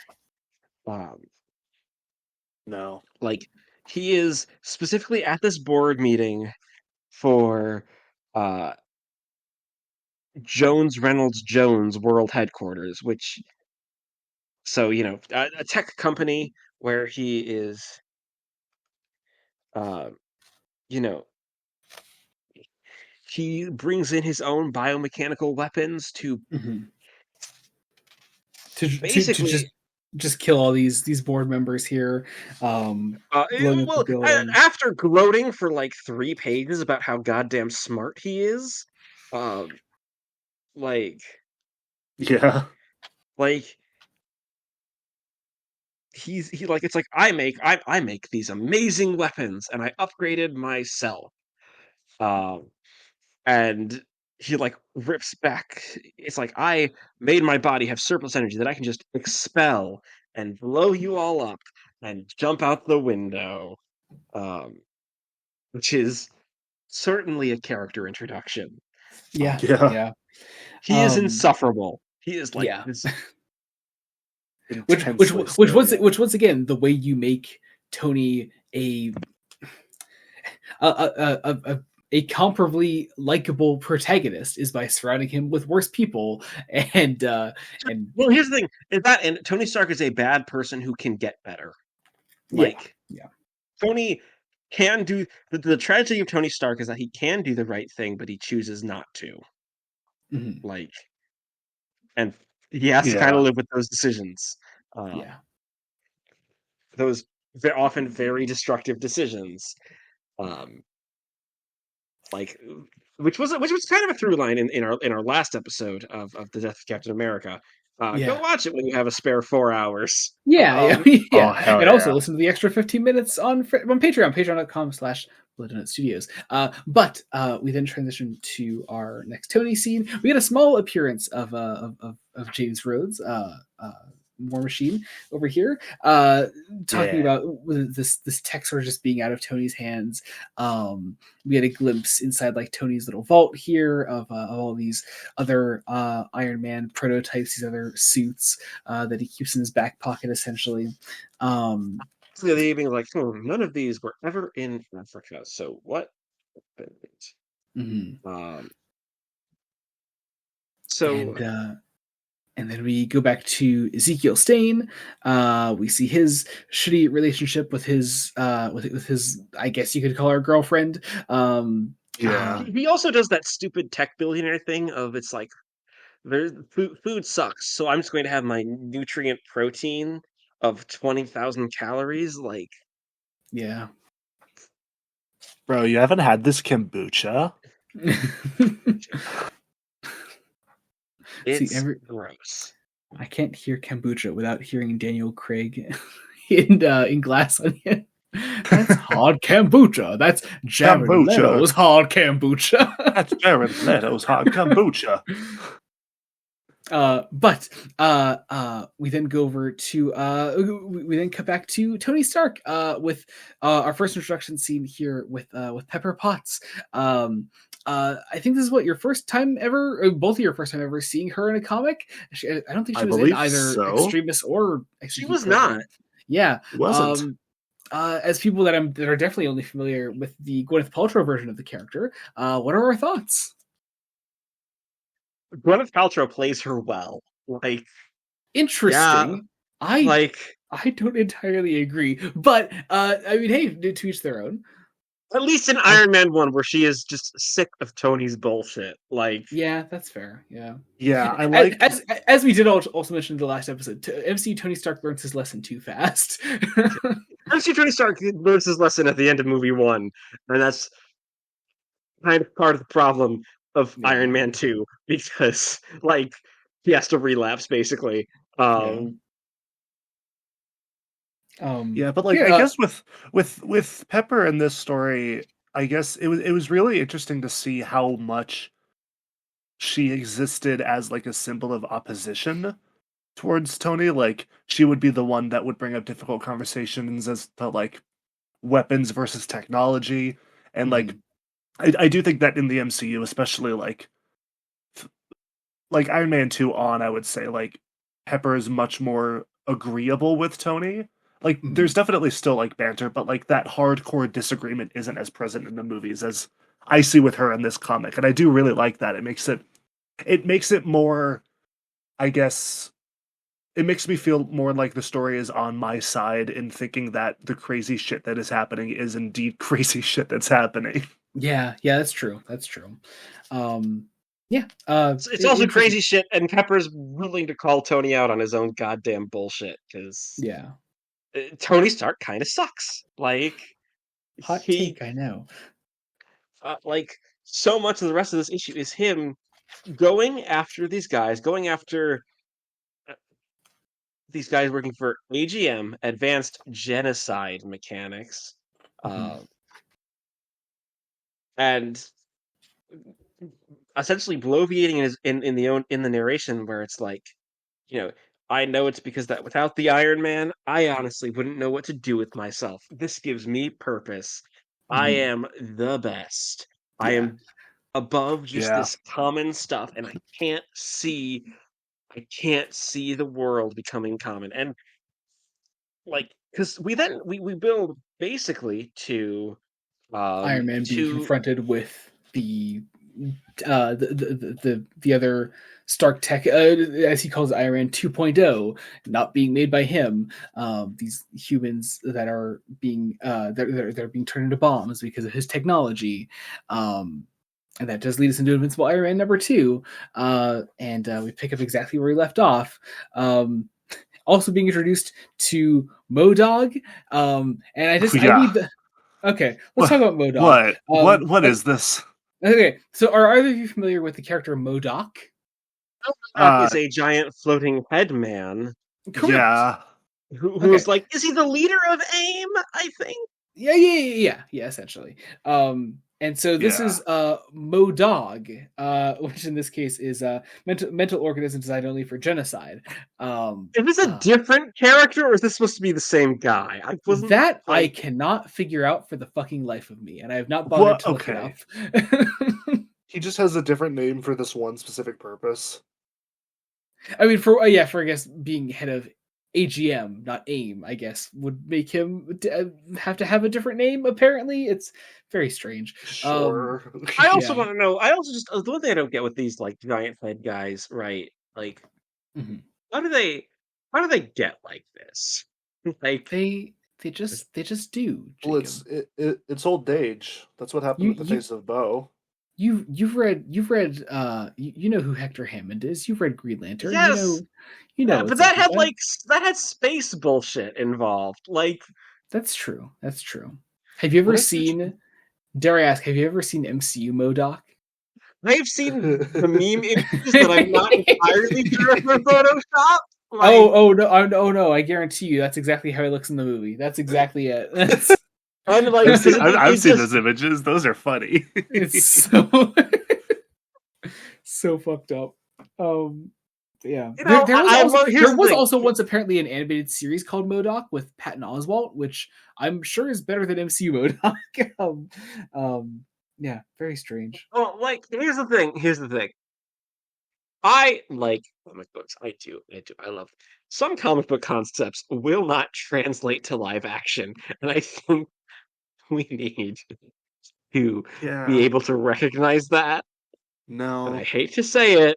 No. Like he is specifically at this board meeting for Jones Reynolds Jones World Headquarters, which a tech company where he is he brings in his own biomechanical weapons to basically just kill all these board members here. After gloating for like 3 pages about how goddamn smart he is, like it's like I make these amazing weapons and I upgraded myself. And he like rips back. It's like I made my body have surplus energy that I can just expel and blow you all up and jump out the window. Which is certainly a character introduction. Yeah. He is insufferable. He is like this. Which once again, the way you make Tony a comparably likable protagonist is by surrounding him with worse people. And well, here's the thing: and Tony Stark is a bad person who can get better. Tony can do the tragedy of Tony Stark is that he can do the right thing, but he chooses not to. And he has to kind of live with those decisions. Those often very destructive decisions. Which was kind of a through line in our last episode of the Death of Captain America. Go watch it when you have a spare 4 hours. And also listen to the extra 15 minutes on Patreon, patreon.com/Blood Studios. But we then transition to our next Tony scene. We had a small appearance of James Rhodes, War Machine over here, talking about this tech sort of just being out of Tony's hands. We had a glimpse inside like Tony's little vault here of all these other Iron Man prototypes, these other suits that he keeps in his back pocket, essentially. They being like, none of these were ever in Africa. So what happened? Mm-hmm. So and then we go back to Ezekiel Stain. We see his shitty relationship with his with his, I guess you could call her girlfriend. He also does that stupid tech billionaire thing of it's like food sucks, so I'm just going to have my nutrient protein of 20,000 calories. Like, yeah, bro, you haven't had this kombucha? It's gross. I can't hear kombucha without hearing Daniel Craig in Glass Onion. That's hard kombucha. That's Jared Leto's hard kombucha. That's Jared Leto's hard kombucha. But we then go over to we then cut back to Tony Stark with our first introduction scene here with Pepper Potts. I think this is what your first time ever, or both of your first time ever seeing her in a comic. I don't think she was in either Extremis or she was not. Yeah, it wasn't. As people that are definitely only familiar with the Gwyneth Paltrow version of the character, what are our thoughts? Gwyneth Paltrow plays her well. Like, interesting. Yeah, I don't entirely agree, but I mean, hey, to each their own. At least in Iron Man 1, where she is just sick of Tony's bullshit. Like, yeah, that's fair. Yeah, I like as we did also mention in the last episode. MCU Tony Stark learns his lesson too fast. MCU Tony Stark learns his lesson at the end of movie 1, and that's kind of part of the problem of Iron Man 2, because like he has to relapse basically. But like I guess with Pepper in this story, I guess it was really interesting to see how much she existed as like a symbol of opposition towards Tony. Like she would be the one that would bring up difficult conversations as to like weapons versus technology, and like I do think that in the MCU, especially like Iron Man 2 on, I would say like Pepper is much more agreeable with Tony. Like, there's definitely still, like, banter, but, like, that hardcore disagreement isn't as present in the movies as I see with her in this comic, and I do really like that. It makes it more, I guess, it makes me feel more like the story is on my side in thinking that the crazy shit that is happening is indeed crazy shit that's happening. Yeah, that's true. That's true. It's also crazy shit, and Pepper's willing to call Tony out on his own goddamn bullshit, because Tony Stark kind of sucks. Like, hot take, I know. Like, so much of the rest of this issue is him going after these guys, these guys working for AGM, Advanced Genocide Mechanics, and essentially bloviating in the narration, where it's like, I know it's because that without the Iron Man, I honestly wouldn't know what to do with myself. This gives me purpose. I am the best. I am above just this common stuff, and I can't see the world becoming common. And like, because we build basically to Iron Man being confronted with the other Stark tech, as he calls it, Iron Man 2.0, not being made by him. These humans that are being they're being turned into bombs because of his technology. And that does lead us into Invincible Iron Man number 2. And we pick up exactly where we left off. Also being introduced to MODOK. And I need the... Okay, let's talk about MODOK. What is this? Okay, so are either of you familiar with the character MODOK? MODOK is a giant floating head man. Correct. Yeah. Who's like, is he the leader of AIM? I think. Yeah, essentially. And so this Yeah. is MODOG, which in this case is mental organism designed only for genocide. Is this a different character, or is this supposed to be the same guy? I wasn't That I like. cannot figure out for the fucking life of me, and I have not bothered to look it up. He just has a different name for this one specific purpose. I mean, for I guess being head of AGM, not AIM, I guess would make him have to have a different name. Apparently, it's very strange. Sure. I also want to know. I also just the one thing I don't get with these like giant head guys, right? Like, how do they get like this? Like they just do. Well, Jacob. it's old age. That's what happened with the face of Bo. You've read you know who Hector Hammond is. You've read Green Lantern. Yes. You know. But that had that had space bullshit involved. Like that's true. Have you ever seen? Dare I ask? Have you ever seen MCU MODOK? I've seen the meme images that I'm not entirely sure if they're Photoshop. Like, oh no! I guarantee you, that's exactly how he looks in the movie. That's exactly it. That's... I've seen those images. Those are funny. It's so so fucked up. Yeah. There was also once apparently an animated series called MODOK with Patton Oswalt, which I'm sure is better than MCU MODOK. Yeah, very strange. Well, like here's the thing. I like comic books. I do. I love some comic book concepts will not translate to live action, and I think we need to be able to recognize that. No, and I hate to say it,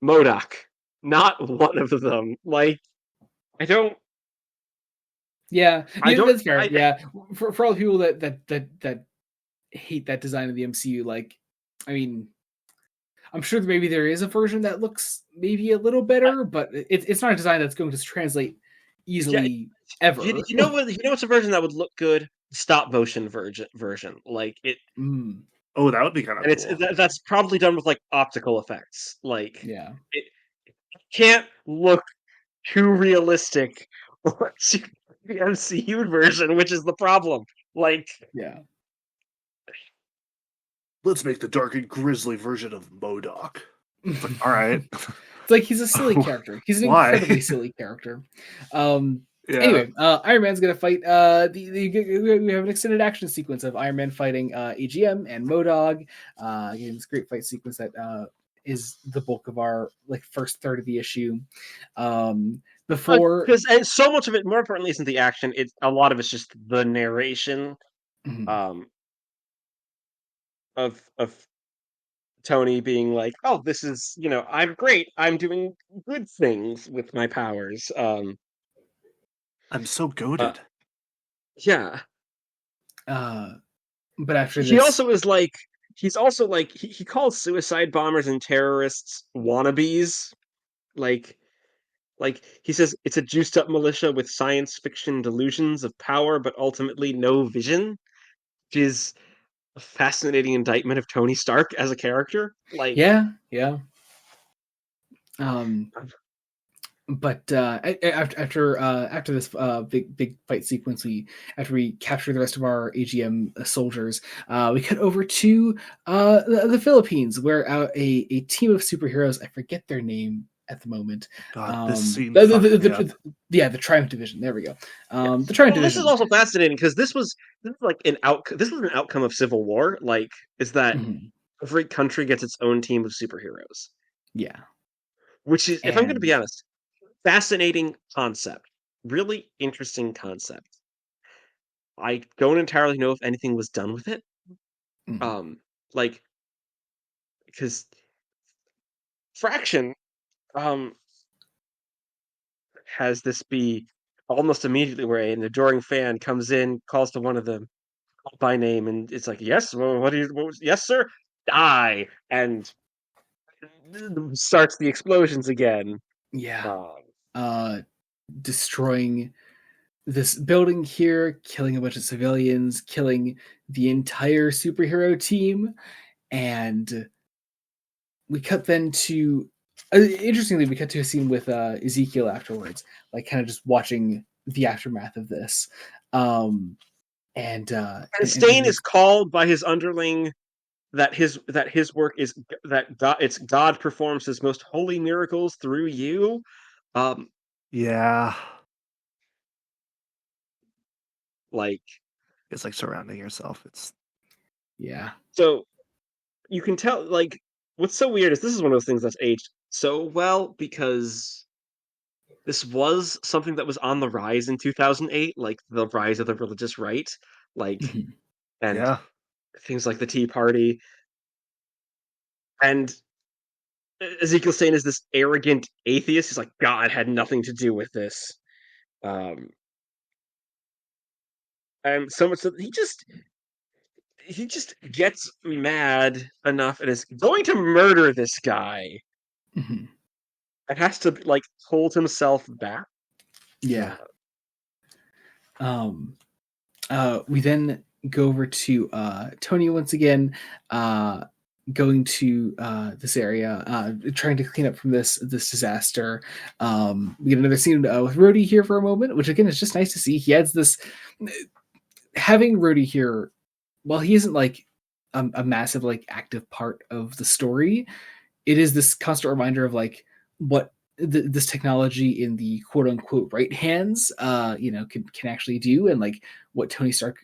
MODOK, not one of them. Like, I don't. Yeah, that's fair. Yeah, for all the people that hate that design of the MCU, like, I mean, I'm sure maybe there is a version that looks maybe a little better, but it's not a design that's going to translate easily ever. You know what's a version that would look good? Stop motion version. Like it. Oh, that would be kind of cool. And that's probably done with like optical effects. Like yeah, it can't look too realistic. The MCU version, which is the problem. Like yeah. Let's make the dark and grisly version of MODOK. Like, all right. It's like he's a silly character. He's an incredibly silly character. Anyway, Iron Man's gonna fight. We have an extended action sequence of Iron Man fighting AGM and MODOK. Again, this great fight sequence that is the bulk of our first third of the issue. Before because so much of it, more importantly, isn't the action. It's a lot of it's just the narration. Of Tony being like, "Oh, this is I'm great. I'm doing good things with my powers." I'm so goated. Yeah. But after he also is like, he's also like he calls suicide bombers and terrorists wannabes. Like he says it's a juiced up militia with science fiction delusions of power, but ultimately no vision, which is a fascinating indictment of Tony Stark as a character. Like, yeah. But after this big fight sequence, after we capture the rest of our AGM soldiers, we cut over to the Philippines, where a team of superheroes, I forget their name at the moment. God, this scene. The Triumph Division. There we go. The Triumph Division. This is also fascinating because this was like an outcome of Civil War. Like, is that every country gets its own team of superheroes. Yeah. Which is, if I'm going to be honest, fascinating concept. Really interesting concept. I don't entirely know if anything was done with it. Because Fraction has this be almost immediately where an adoring fan comes in, calls to one of them by name, and it's like, yes, well, yes, sir, die, and starts the explosions again. Yeah. Destroying this building here, killing a bunch of civilians, killing the entire superhero team, and we cut then to interestingly, we cut to a scene with Ezekiel afterwards, like kind of just watching the aftermath of this. and Stain is called by his underling that his work is that God performs his most holy miracles through you. Yeah. Like, It's like surrounding yourself. It's yeah. so you can tell, like, what's so weird is this is one of those things that's aged so well because this was something that was on the rise in 2008, like the rise of the religious right, like, Mhm. and yeah. things like the Tea Party. And Ezekiel Stain is this arrogant atheist. He's like, God had nothing to do with this. Um, and so much that he just gets mad enough and is going to murder this guy Mhm. and has to like hold himself back. Yeah. We then go over to Tony once again, going to this area, trying to clean up from this disaster. We get another scene with Rhodey here for a moment, which again is just nice to see. He adds this, having Rhodey here, while he isn't like a massive like active part of the story, it is this constant reminder of like what this technology in the quote unquote right hands, can actually do, and like what Tony Stark.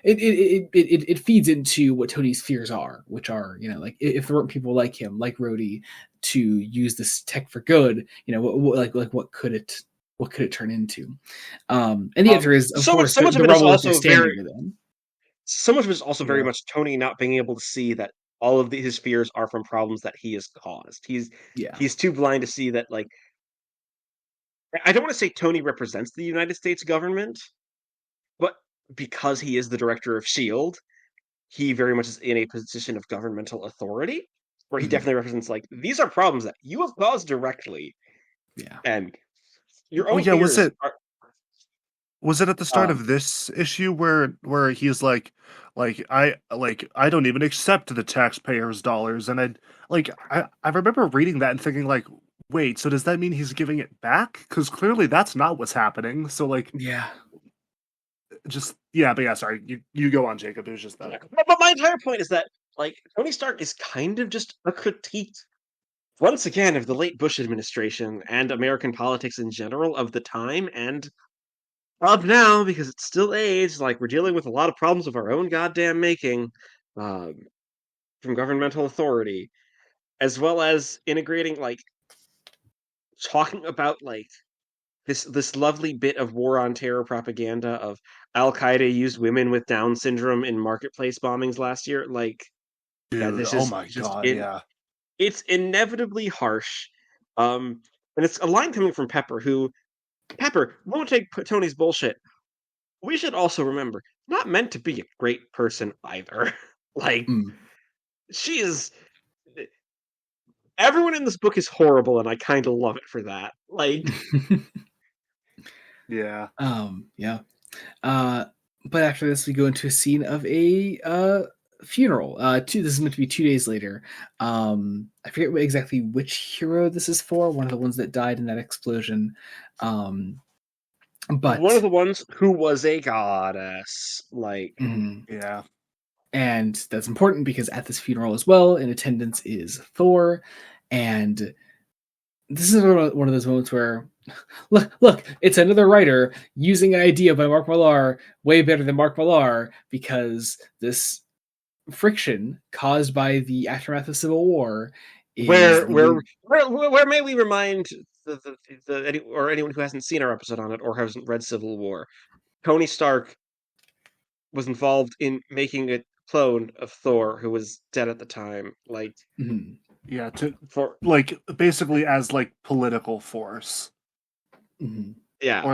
It feeds into what Tony's fears are, which are, like if there weren't people like him, like Rhodey, to use this tech for good, what could it turn into? And the answer is, of course, so much of the it is rubble that they're also standing within. so much of it is also very Yeah. much Tony not being able to see that all of his fears are from problems that he has caused. Yeah. He's too blind to see that. Like, I don't want to say Tony represents the United States government, but because he is the director of Shield, he very much is in a position of governmental authority, where he Mhm. definitely represents like these are problems that you have caused directly, Yeah. and your Well, own yeah. fears are. Was it at the start of this issue where he's like I don't even accept the taxpayers' dollars, and I remember reading that and thinking like, wait, so does that mean he's giving it back? Because clearly that's not what's happening. So like, Yeah. just yeah, but yeah, sorry, you go on, Jacob. It was just that. But my entire point is that like Tony Stark is kind of just a critique once again of the late Bush administration and American politics in general of the time and of now because it's still aged. Like we're dealing with a lot of problems of our own goddamn making um, from governmental authority, as well as integrating like talking about like this lovely bit of war on terror propaganda of Al Qaeda used women with Down syndrome in marketplace bombings last year. Like, yeah, Dude, this oh is my just god, it. yeah. It's inevitably harsh, and it's a line coming from Pepper, who Pepper won't take Tony's bullshit. We should also remember, not meant to be a great person either. Like, Mm. she is. Everyone in this book is horrible, and I kind of love it for that. Like, Yeah. Yeah. But after this, we go into a scene of a funeral. This is meant to be 2 days later. I forget exactly which hero this is for. One of the ones that died in that explosion. But one of the ones who was a goddess. Like, mhm. Yeah. And that's important because at this funeral as well, in attendance is Thor, and this is one of those moments where look, it's another writer using an idea by Mark Millar way better than Mark Millar, because this friction caused by the aftermath of Civil War is where where leading. where may we remind or anyone who hasn't seen our episode on it or hasn't read Civil War, Tony Stark was involved in making a clone of Thor who was dead at the time. Like, Mhm. Yeah, to for like basically as like political force. Mhm. yeah, Or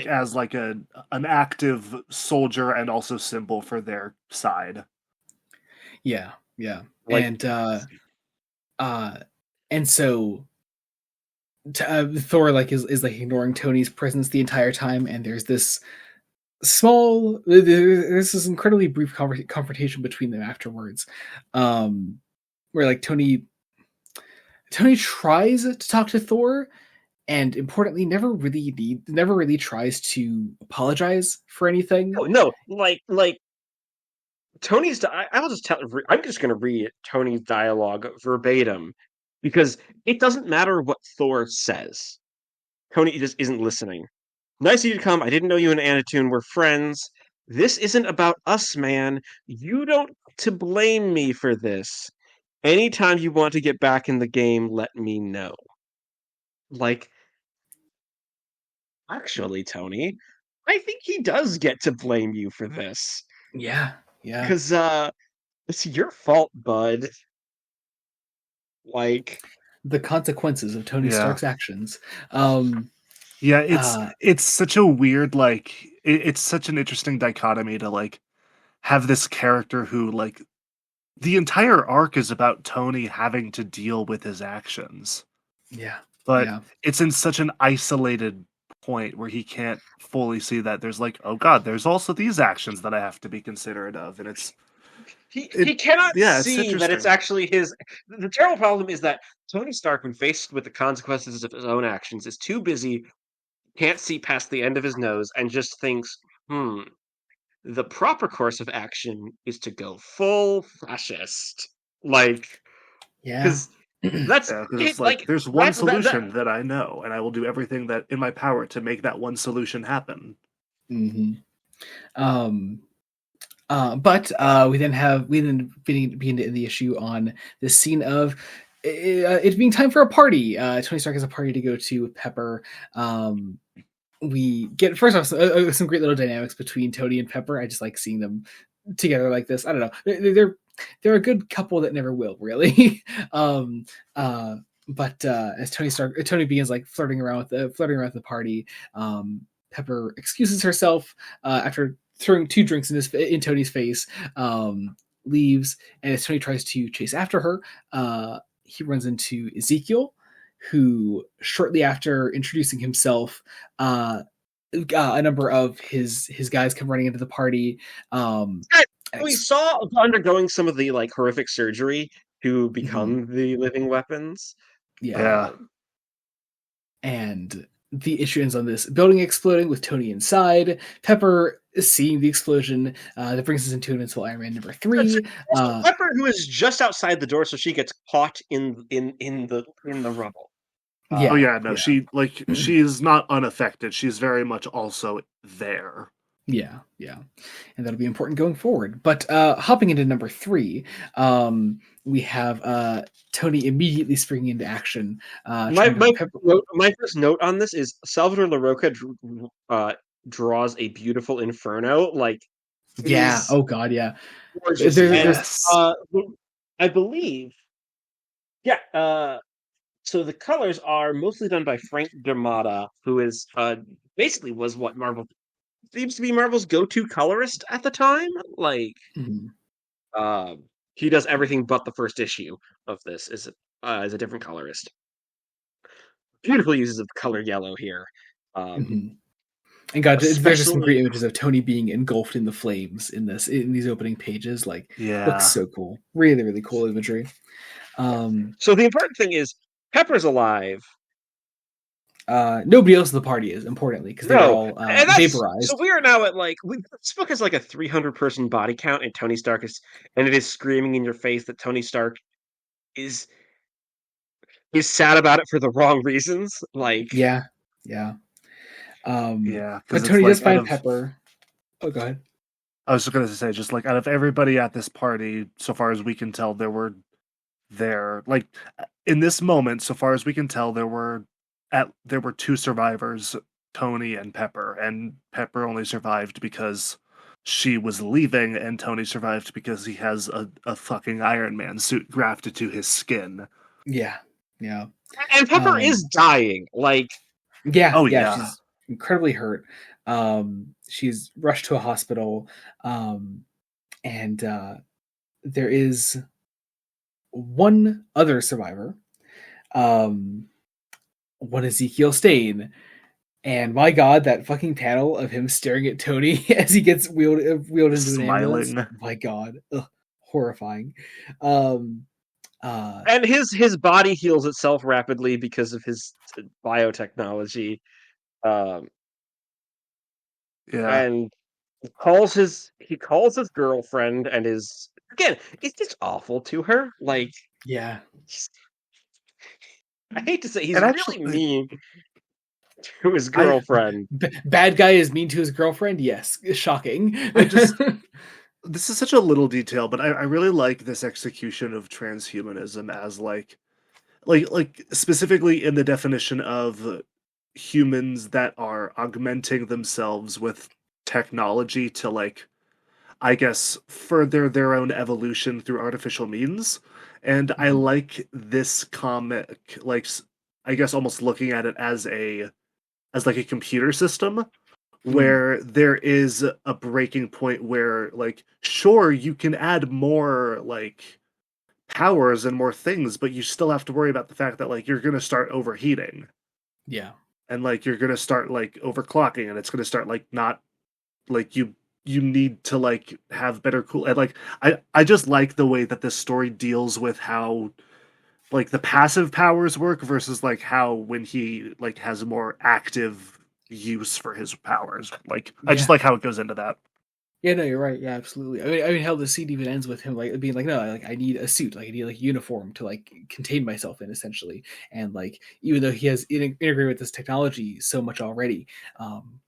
as like an active soldier and also symbol for their side. Yeah, yeah, like uh, and so Thor like is like ignoring Tony's presence the entire time, and there's this there's this incredibly brief confrontation between them afterwards, where like Tony tries to talk to Thor, and importantly, never really tries to apologize for anything. No, like Tony's. I'll just tell. I'm just going to read Tony's dialogue verbatim because it doesn't matter what Thor says. Tony just isn't listening. Nice of you to come. I didn't know you and Anatune were friends. This isn't about us, man. You don't to blame me for this. Anytime you want to get back in the game, let me know. Like, actually, Tony, I think he does get to blame you for this. Yeah. Because, it's your fault, bud. Like, the consequences of Tony Yeah. Stark's actions. Yeah, it's such a weird, like, it's such an interesting dichotomy to, like, have this character who, like, the entire arc is about Tony having to deal with his actions. Yeah. But Yeah. it's in such an isolated point where he can't fully see that there's like, oh god, there's also these actions that I have to be considerate of, and he cannot it's see that it's interesting. actually his. The terrible problem is that Tony Stark, when faced with the consequences of his own actions, is too busy, can't see past the end of his nose, and just thinks, the proper course of action is to go full fascist. Like, Yeah. because that's Yeah, because it's like there's one that- solution that I know, and I will do everything that in my power to make that one solution happen. Mm-hmm. But we then begin the issue on this scene of it being time for a party. Tony Stark has a party to go to with Pepper. We get first off some great little dynamics between Tony and Pepper. I just like seeing them together like this. I don't know. They're a good couple that never will really. But as Tony begins like flirting around with the party, Pepper excuses herself after throwing 2 drinks in Tony's face, leaves, and as Tony tries to chase after her, he runs into Ezekiel, who shortly after introducing himself, a number of his guys come running into the party. We saw undergoing some of the like horrific surgery to become the living weapons. Yeah. And the issue ends on this building exploding with Tony inside. Pepper seeing the explosion that brings us into Invincible Iron Man number 3. Pepper, who is just outside the door, so she gets caught in the rubble. She is not unaffected. She's very much also there. Yeah, and that'll be important going forward. But hopping into number 3, we have Tony immediately springing into action. My first note on this is Salvador LaRocca draws a beautiful inferno. Like, oh god, yeah. Gorgeous. I believe, so the colors are mostly done by Frank D'Armata, who is basically was what Marvel seems to be Marvel's go-to colorist at the time. Like, he does everything but the first issue of this is a different colorist. Beautiful uses of color yellow here. And God, there's just some great images of Tony being engulfed in the flames in these opening pages. Like, looks so cool. Really, really cool imagery. So the important thing is Pepper's alive. Nobody else at the party is, importantly, because they're all vaporized. So we are now at this book has like a 300-person body count, and Tony Stark and it is screaming in your face that Tony Stark is sad about it for the wrong reasons. Like, but Tony does find Pepper. Oh, go ahead. I was just going to say, just like out of everybody at this party, so far as we can tell, like in this moment, so far as we can tell, there were 2 survivors, Tony and Pepper only survived because she was leaving, and Tony survived because he has a fucking Iron Man suit grafted to his skin. Yeah. And Pepper is dying. Like, she's incredibly hurt. She's rushed to a hospital, and there is one other survivor, one Ezekiel Stain, and my God, that fucking panel of him staring at Tony as he gets wheeled into an ambulance. My God, horrifying. And his body heals itself rapidly because of his biotechnology. Um, Yeah. and he calls his girlfriend and is again, it's just awful to her. Like, Yeah. I hate to say, he's And really actually, mean to his I girlfriend. Bad guy is mean to his girlfriend. Yes, shocking. I just this is such a little detail, but I really like this execution of transhumanism as like specifically in the definition of humans that are augmenting themselves with technology to like I guess further their own evolution through artificial means. And I Mhm. like this comic like I guess almost looking at it as like a computer system Mm. where there is a breaking point where like sure you can add more like powers and more things, but you still have to worry about the fact that like you're going to start overheating Yeah. and like you're going to start like overclocking and it's going to start like not like you need to like have better cool and like I just like the way that this story deals with how like the passive powers work versus like how when he like has a more active use for his powers. Like I just Yeah. like how it goes into that. Yeah, no, you're right. Yeah, absolutely. I mean, hell, the scene even ends with him like being like, "No, like I need a suit, like I need like uniform to like contain myself in, essentially." And like, even though he has integrated with this technology so much already,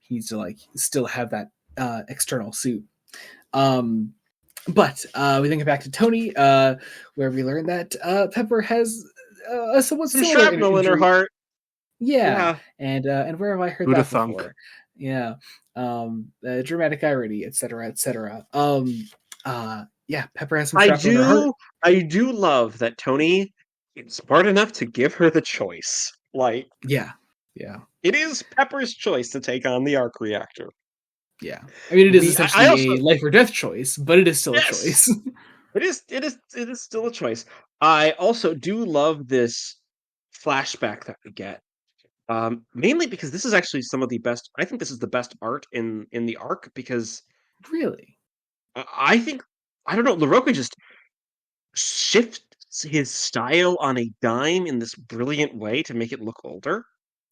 he needs to like still have that external suit. Um, but we then get back to Tony, where we learn that Pepper has a somewhat Some similar shrapnel in her injury. heart. Yeah, Yeah. and where have I heard Who'da that thunk? before? Yeah, dramatic irony, etc., etc. Yeah, Pepper has some I shrapnel in her heart. do I do love that Tony is smart enough to give her the choice. Like, Yeah, yeah, it is Pepper's choice to take on the arc reactor. yeah. I mean, it is I also essentially a life or death choice, but it is still a yes, choice. it is still a choice. I also do love this flashback that we get. Mainly because this is actually some of the best. I think this is the best art in the arc because Really? I think I don't know. LaRocca just shifts his style on a dime in this brilliant way to make it look older.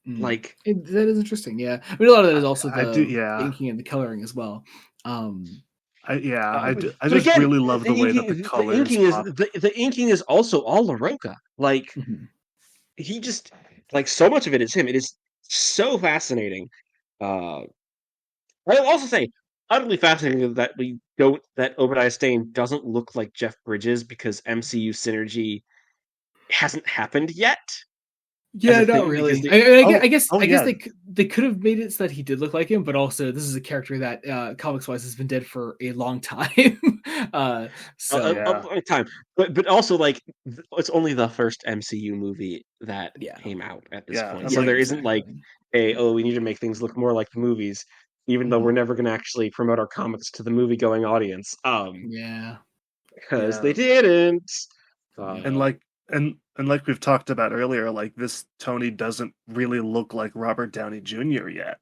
Mm. Like, That is interesting. Yeah, I mean, a lot of that is also I do the yeah. inking and the coloring as well. Um, I but just again, really love the way that the the colors inking is pop. the inking is also all LaRocca. Like, mhm. he just like so much of it is him. It is so fascinating. Uh, I'll also say utterly fascinating that Obadiah Stane doesn't look like Jeff Bridges because MCU synergy hasn't happened yet as a Yeah, not thing because really. the Oh, oh I guess yeah. they could have made it so that he did look like him, but also this is a character that comics wise has been dead for a long time. So Yeah. long time, but also like it's only the first MCU movie that yeah, came out at this Yeah. point, And so yeah, there like isn't like exactly. we need to make things look more like the movies, even though Mhm. we're never going to actually promote our comics to the movie going audience. Yeah, Because they yeah. didn't. yeah, And Uh, like and like we've talked about earlier, like this Tony doesn't really look like Robert Downey Jr. yet.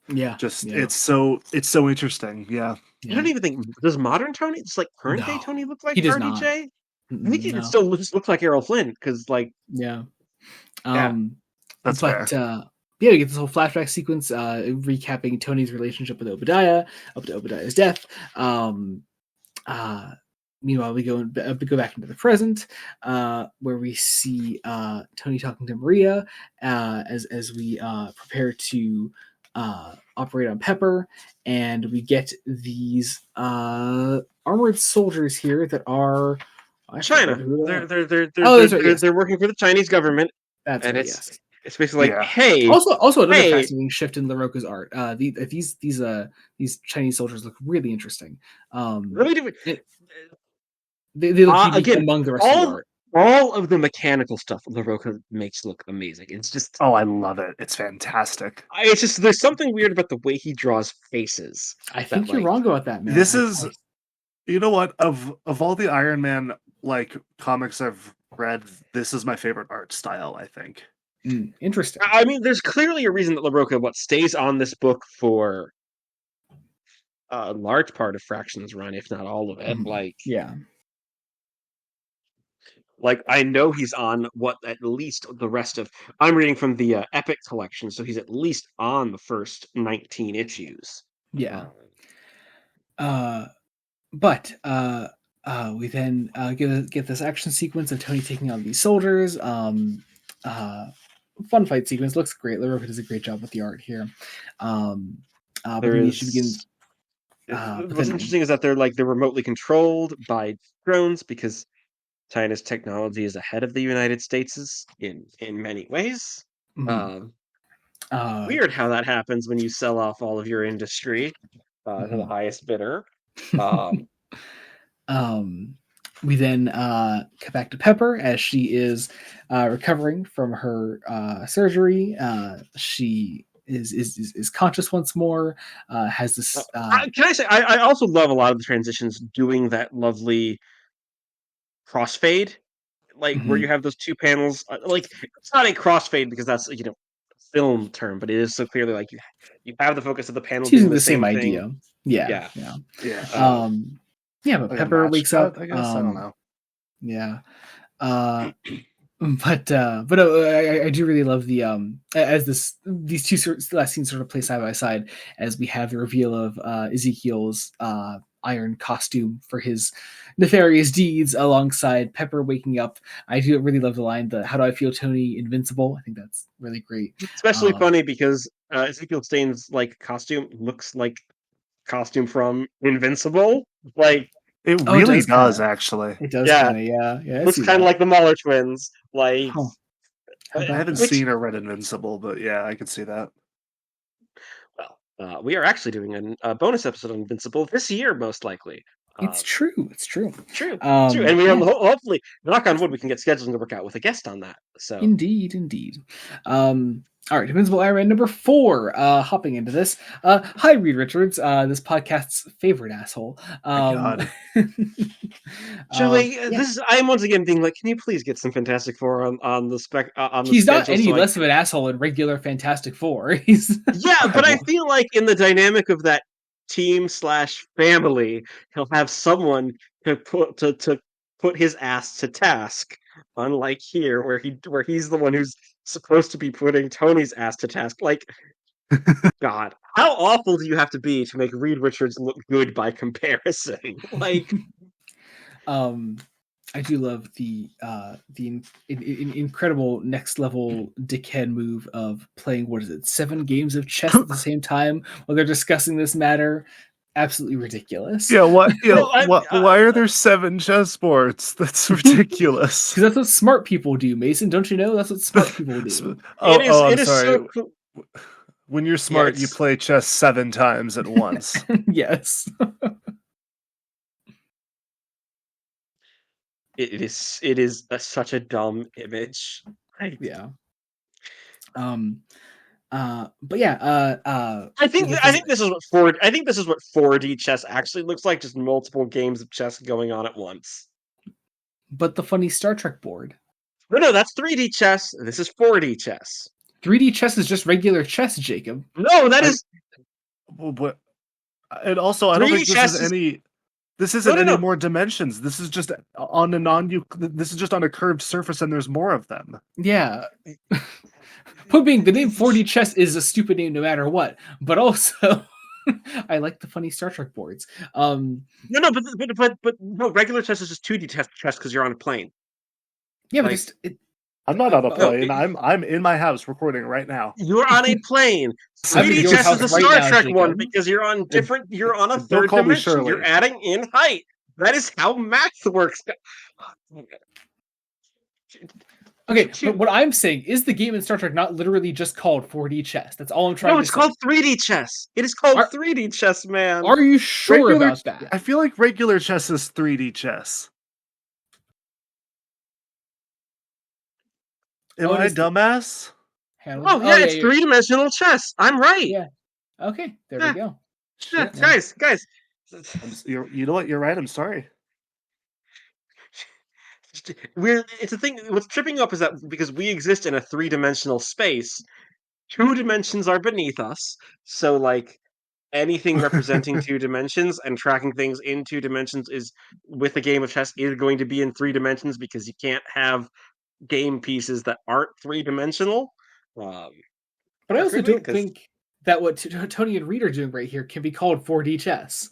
yeah, Just yeah, it's so interesting. Yeah. I don't yeah. even think does modern Tony, it's like current day No, Tony look like he does not. RDJ? I think he No, just looks like Errol Flynn because like yeah. yeah, Um, That's but fair. yeah, we get this whole flashback sequence recapping Tony's relationship with Obadiah up to Obadiah's death. Um, uh, Meanwhile, we go back into the present, where we see Tony talking to Maria as we prepare to operate on Pepper, and we get these armored soldiers here that are. I forget China. who they They're are. they're they're they're Oh, they're that's right. they're, Yes, they're working for the Chinese government, that's and right. Yes. it's basically like, Yeah. Also, another hey, fascinating shift in LaRocca's art. These Chinese soldiers look really interesting. really do. It, they look unique Again, among the rest of the all art. all of the mechanical stuff LaRocca makes look amazing. Oh, I love it. It's fantastic. It's just there's something weird about the way he draws faces I that think you're like wrong about that, man. This is you know what? Of all the Iron Man like comics I've read, this is my favorite art style, I think. Interesting. I mean, there's clearly a reason that LaRocca stays on this book for a large part of Fraction's run, if not all of it. Mhm. Like, Yeah, Like, I know he's on what at least the rest of. I'm reading from the Epic collection, so he's at least on the first 19 issues. Yeah. But we then get this action sequence of Tony taking on these soldiers. Fun fight sequence, looks great. Lavaracer does a great job with the art here. But There then she is. begins. What's interesting is that they're remotely controlled by drones because China's technology is ahead of the United States in many ways. Mhm. Weird how that happens when you sell off all of your industry to the highest bidder. We then cut back to Pepper as she is recovering from her surgery. She is conscious once more. Has this? Can I say I also love a lot of the transitions doing that lovely crossfade, like where you have those two panels. Like it's not a crossfade because that's film term, but it is so clearly like you have the focus of the panel It's doing using the the same thing. idea. Yeah. But Like Pepper wakes up. I guess I don't know. Yeah. But I do really love the as these two last scenes sort of play side by side as we have the reveal of Ezekiel's iron costume for his nefarious deeds alongside Pepper waking up. I do really love the line, "How do I feel, Tony? Invincible." I think that's really great. Especially funny because Ezekiel Stain's costume looks like costume from Invincible. Like it really does actually. It does kind of, yeah. Looks kind of like the Muller twins. Like I haven't seen or read Invincible, but yeah, I could see that. Well, we are actually doing a bonus episode on Invincible this year, most likely. It's true. True. And we hopefully, knock on wood, we can get scheduling to work out with a guest on that. So indeed. All right, Invincible Iron Man number 4. Hopping into this. Hi, Reed Richards, this podcast's favorite asshole. God. Joey, I'm once again being like, can you please get some Fantastic Four on the spec? On the He's not any less of an asshole in regular Fantastic Four. But I feel like in the dynamic of that team/family, he'll have someone to put his ass to task. Unlike here, where he's the one who's supposed to be putting Tony's ass to task. Like, God, how awful do you have to be to make Reed Richards look good by comparison? Like, I do love the incredible next level dickhead move of playing 7 games of chess at the same time while they're discussing this matter. Absolutely ridiculous. Yeah, what? Why are there 7 chessboards? That's ridiculous. Because that's what smart people do, Mason. Don't you know? That's what smart people do. I'm sorry. When you're smart, you play chess 7 times at once. Yes. It is such a dumb image. Yeah. But yeah, I think this is what 4D chess actually looks like, just multiple games of chess going on at once. But the funny Star Trek board. No, that's 3D chess. This is 4D chess. 3D chess is just regular chess, Jacob. No, that is. But and also, I don't think this isn't any more dimensions. This is just on This is just on a curved surface, and there's more of them. Yeah. Point being, the name 4D chess is a stupid name no matter what. But also, I like the funny Star Trek boards. No, regular chess is just 2D chess because you're on a plane. Yeah, but I'm not on a plane. I'm in my house recording right now. You're on a plane. 3D chess is the Star Trek one because you're on a third dimension. You're adding in height. That is how math works. Okay, but what I'm saying is the game in Star Trek not literally just called 4D chess. That's all I'm trying to say. No, it's called 3D chess. It is called 3D chess, man. Are you sure about that? I feel like regular chess is 3D chess. Am I a dumbass? It's 3-dimensional chess. I'm right. Yeah. Okay, there we go. Yeah, guys. You know what? You're right. I'm sorry. It's a thing. What's tripping up is that because we exist in a 3-dimensional space, 2 dimensions are beneath us. So, like, anything representing 2 dimensions and tracking things in 2 dimensions is, with a game of chess, is going to be in 3 dimensions because you can't have game pieces that aren't 3-dimensional. But I also don't think that what Tony and Reed are doing right here can be called 4D chess.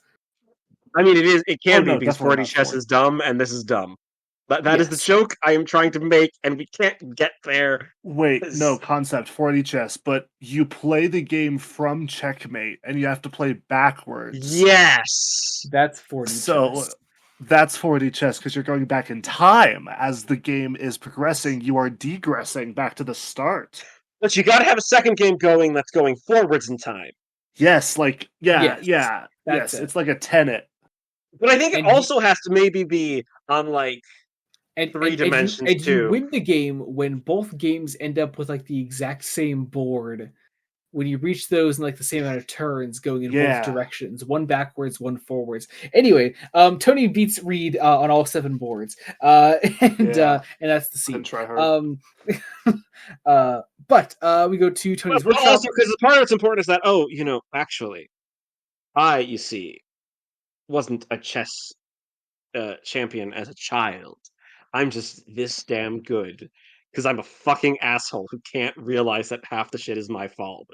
I mean, it can be, because 4D chess is dumb, and this is dumb. That is the joke I am trying to make, and we can't get there. Wait, no, concept 4D chess, but you play the game from checkmate, and you have to play backwards. Yes! That's 4D chess. So, that's 4D chess, because you're going back in time. As the game is progressing, you are degressing back to the start. But you gotta have a second game going that's going forwards in time. Yes, yes, it's like a tenet. But I think it also has to maybe be on, like, 3 dimensions, and too. you win the game when both games end up with, like, the exact same board. When you reach those in, like, the same amount of turns going in both directions. One backwards, one forwards. Anyway, Tony beats Reed on all 7 boards. And that's the scene. Try hard. But we go to Tony's workshop. Also, because the part that's important is that, actually, you see, wasn't a chess champion as a child. I'm just this damn good because I'm a fucking asshole who can't realize that half the shit is my fault.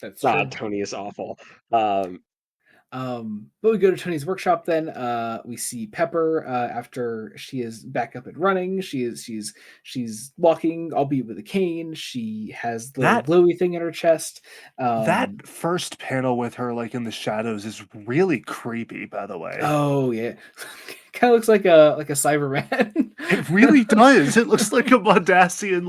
That's true. God, Tony is awful. But we go to Tony's workshop. Then we see Pepper after she is back up and running. She's walking, albeit with a cane. She has the glowy thing in her chest. That first panel with her, like in the shadows, is really creepy. By the way. Oh yeah, kind of looks like a Cyberman. It really does. It looks like a Mondasian,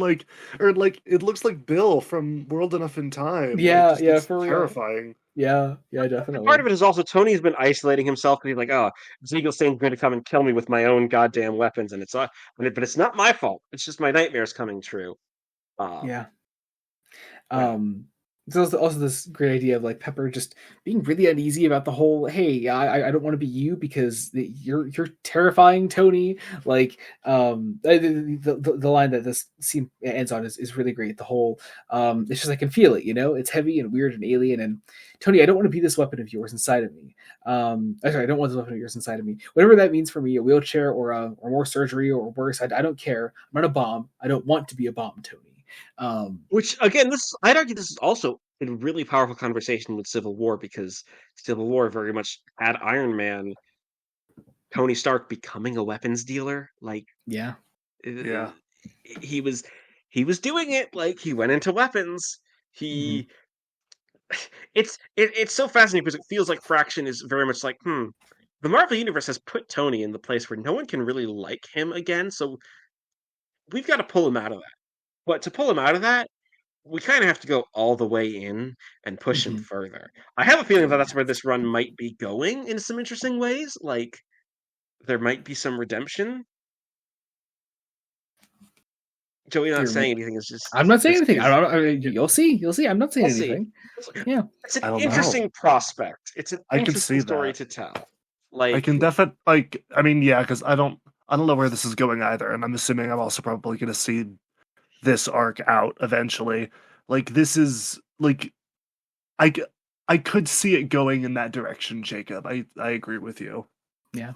it looks like Bill from World Enough in Time. Yeah, for terrifying. Yeah, definitely. Part of it is also Tony's been isolating himself because he's like, oh, Ziegelstein's going to come and kill me with my own goddamn weapons, and but it's not my fault. It's just my nightmares coming true. There's also this great idea of like Pepper just being really uneasy about the whole, hey, I don't want to be you because you're terrifying, Tony. Like the line that this scene ends on is really great. The whole it's just I can feel it, it's heavy and weird and alien. And Tony, I don't want to be this weapon of yours inside of me. I don't want this weapon of yours inside of me. Whatever that means for me, a wheelchair or more surgery or worse, I don't care. I'm not a bomb. I don't want to be a bomb, Tony. Which again, I'd argue this is also a really powerful conversation with Civil War, because Civil War very much had Iron Man, Tony Stark becoming a weapons dealer. Like, he was doing it. Like, he went into weapons. It's so fascinating because it feels like Fraction is very much like, the Marvel Universe has put Tony in the place where no one can really like him again, so we've got to pull him out of that. But to pull him out of that, we kind of have to go all the way in and push him further. I have a feeling that that's where this run might be going in some interesting ways. Like, there might be some redemption. Joey not saying anything. Is just I'm not saying anything. You'll see. I'm not saying anything. Yeah, it's an interesting prospect. It's an interesting story to tell. Like, I can definitely because I don't know where this is going either, and I'm assuming I'm also probably going to see this arc out eventually. Like, this is like I could see it going in that direction, Jacob. I agree with you. Yeah.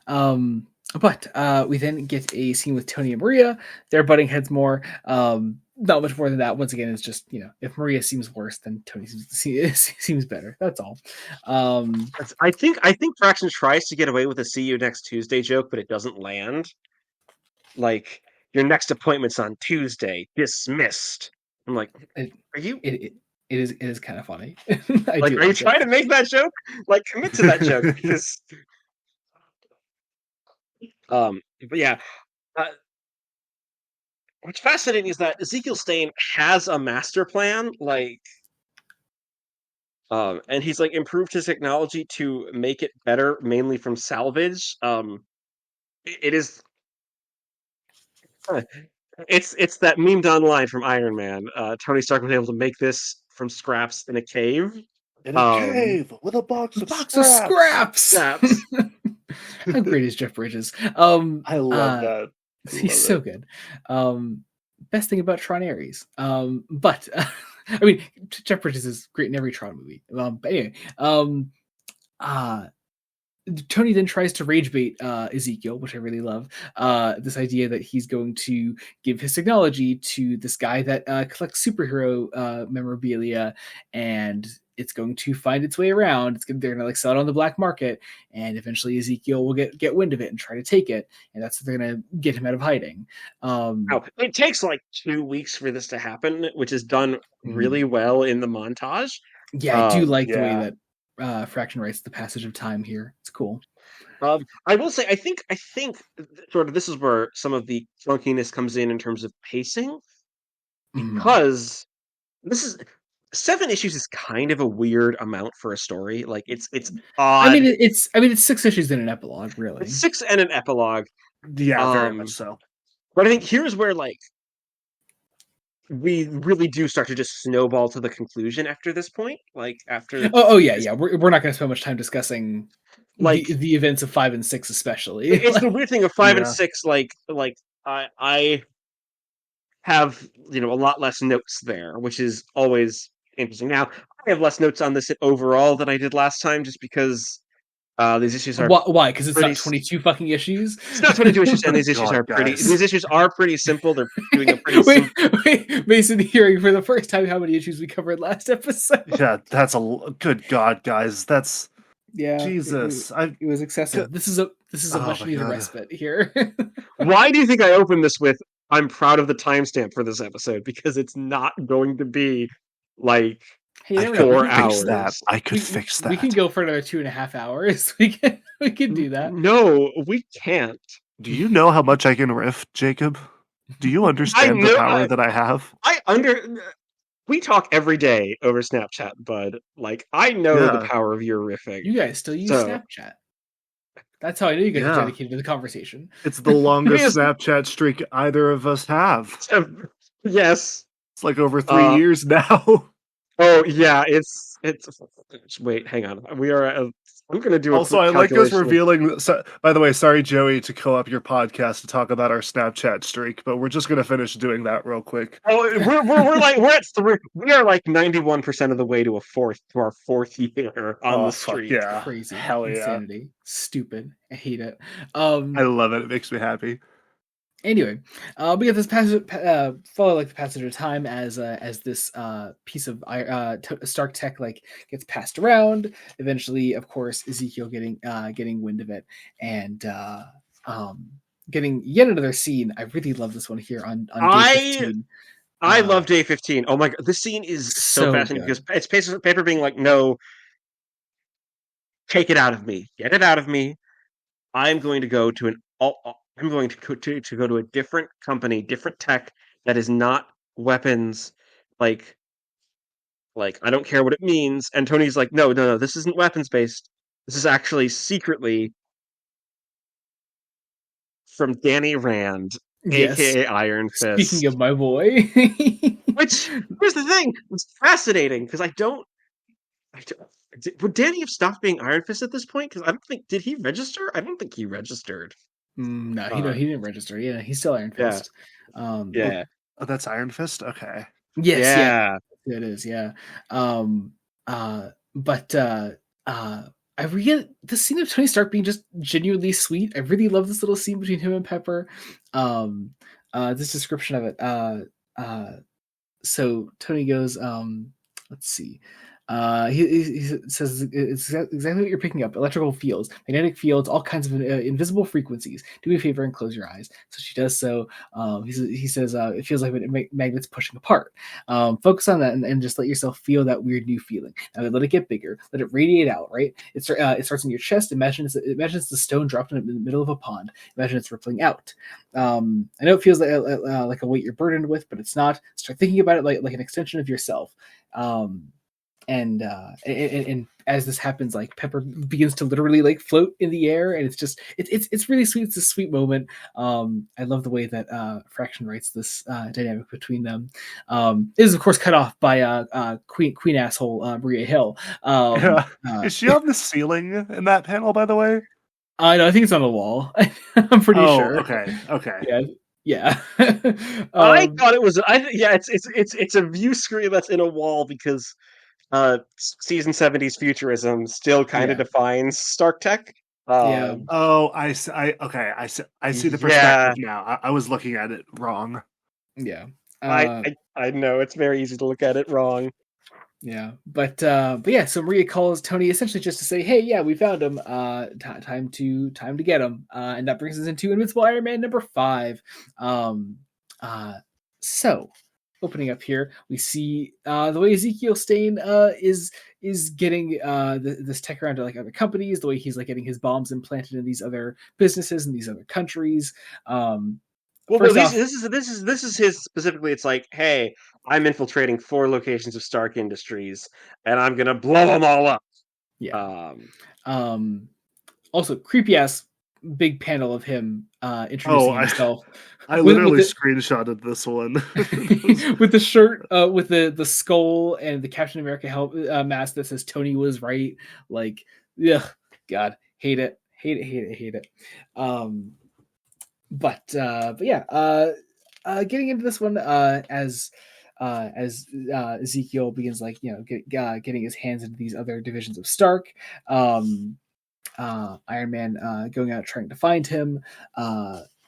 But we then get a scene with Tony and Maria. They're butting heads more. Not much more than that. Once again, it's just, if Maria seems worse, then Tony seems better. That's all. I think Fraction tries to get away with a "see you next Tuesday" joke, but it doesn't land. Like, your next appointment's on Tuesday. Dismissed. I'm like, are you? It is kind of funny. Are you trying to make that joke? Like, commit to that joke, because. But yeah, what's fascinating is that Ziegelstein has a master plan, and he's like improved his technology to make it better, mainly from salvage. It is. It's that memed online from Iron Man. Tony Stark was able to make this from scraps in a cave. In a cave with a box of scraps. How great is Jeff Bridges? I love that. He's so good. Best thing about Tron Ares. But I mean, Jeff Bridges is great in every Tron movie. But anyway, Tony then tries to rage bait Ezekiel, which I really love. This idea that he's going to give his technology to this guy that collects superhero memorabilia, and it's going to find its way around. They're gonna like sell it on the black market, and eventually Ezekiel will get wind of it and try to take it, and that's they're gonna get him out of hiding. It takes like 2 weeks for this to happen, which is done really well in the montage. Yeah, I do like the way that Fraction writes the passage of time here. It's cool. I will say, I think sort of this is where some of the clunkiness comes in terms of pacing, because this is 7 issues is kind of a weird amount for a story. Like it's odd. I mean, it's 6 issues and an epilogue, really. It's 6 and an epilogue. Yeah, very much so. But I think here's where like we really do start to just snowball to the conclusion after this point. Like after yeah. We're not going to spend much time discussing like the events of 5 and 6, especially. It's the weird thing of 5 and 6. Like I have a lot less notes there, which is always interesting. Now I have less notes on this overall than I did last time, just because these issues are why? Because it's not 22 fucking issues. It's not 22 issues, and these issues are pretty. These issues are pretty simple. They're doing a pretty. Wait, Mason, hearing for the first time how many issues we covered last episode. Yeah, that's a good God, guys. That's Jesus. It was excessive. This is a much needed respite here. Why do you think I opened this with? I'm proud of the timestamp for this episode, because it's not going to be like. Hey, 4 hours. I could fix that. We can go for another 2.5 hours. We can do that. No, we can't. Do you know how much I can riff, Jacob? Do you understand the power that I have? We talk every day over Snapchat, bud. Like, I know the power of your riffing. You guys still use Snapchat. That's how I know you guys are dedicated to the conversation. It's the longest Snapchat streak either of us have. Yes. It's like over 3 years now. Oh yeah, it's. Wait, hang on. We are. I'm going to do. Also, I like us revealing. So, by the way, sorry, Joey, to co-op your podcast to talk about our Snapchat streak, but we're just going to finish doing that real quick. Oh, we're at 3. We are like 91% of the way to our fourth year on the streak. Yeah, crazy, hell yeah, insanity, stupid. I hate it. I love it. It makes me happy. Anyway, we get this passage, follow like the passage of time as this piece of Stark tech like gets passed around. Eventually, of course, Ezekiel getting wind of it and getting yet another scene. I really love this one here on day 15. I love day 15. Oh my god, this scene is so fascinating because it's paper being like, no, take it out of me, get it out of me. I'm going to go to I'm going to go to a different company, different tech that is not weapons. Like I don't care what it means. And Tony's like, no, this isn't weapons based. This is actually secretly from Danny Rand, aka Iron Fist. Speaking of my boy, which here's the thing, it's fascinating because would Danny have stopped being Iron Fist at this point? Because I don't think did he register? I don't think he registered. No, he didn't register. Yeah, he's still Iron Fist. Yeah. Oh, that's Iron Fist? Okay. Yes, yeah. It is, yeah. But I really the scene of Tony Stark being just genuinely sweet. I really love this little scene between him and Pepper. This description of it. So Tony goes, let's see. He says it's exactly what you're picking up: electrical fields, magnetic fields, all kinds of invisible frequencies. Do me a favor and close your eyes. So she does so. He says it feels like magnets pushing apart. Focus on that and just let yourself feel that weird new feeling. Now let it get bigger. Let it radiate out. Right? It starts in your chest. Imagine it's the stone dropped in the middle of a pond. Imagine it's rippling out. I know it feels like a weight you're burdened with, but it's not. Start thinking about it like an extension of yourself. And as this happens, like Pepper begins to literally like float in the air, and it's really sweet. It's a sweet moment. I love the way that Fraction writes this dynamic between them. It is of course cut off by queen asshole Maria Hill. Is she on the ceiling in that panel, by the way? No, I think it's on the wall. I'm pretty sure. Okay. Yeah. Yeah. I thought it was. Yeah, it's a view screen that's in a wall because season 70's futurism still kind of Yeah. defines Stark Tech. Yeah. Oh, okay, I see the Yeah, perspective now. I was looking at it wrong. Yeah. I, Uh, I I know it's very easy to look at it wrong. yeah. But yeah, so Maria calls Tony essentially just to say, "Hey, yeah, we found him. Time to get him." And that brings us into Invincible Iron Man number 5. Um, so opening up here, we see the way Ezekiel Stain is getting this tech around to like other companies, the way he's like getting his bombs implanted in these other businesses in these other countries. Well, no, First off, this is his specifically. It's like, hey, I'm infiltrating 4 locations of Stark Industries, and I'm gonna blow them all up. yeah. Um, Um, Also, creepy ass big panel of him Oh, introducing himself I with literally the screenshotted this one. with the shirt with the skull and the Captain America mask that says Tony was right. Like, yeah, God, hate it, hate it, hate it, hate it. Um, but yeah, getting into this one as Ezekiel begins like getting his hands into these other divisions of Stark. Iron Man going out trying to find him,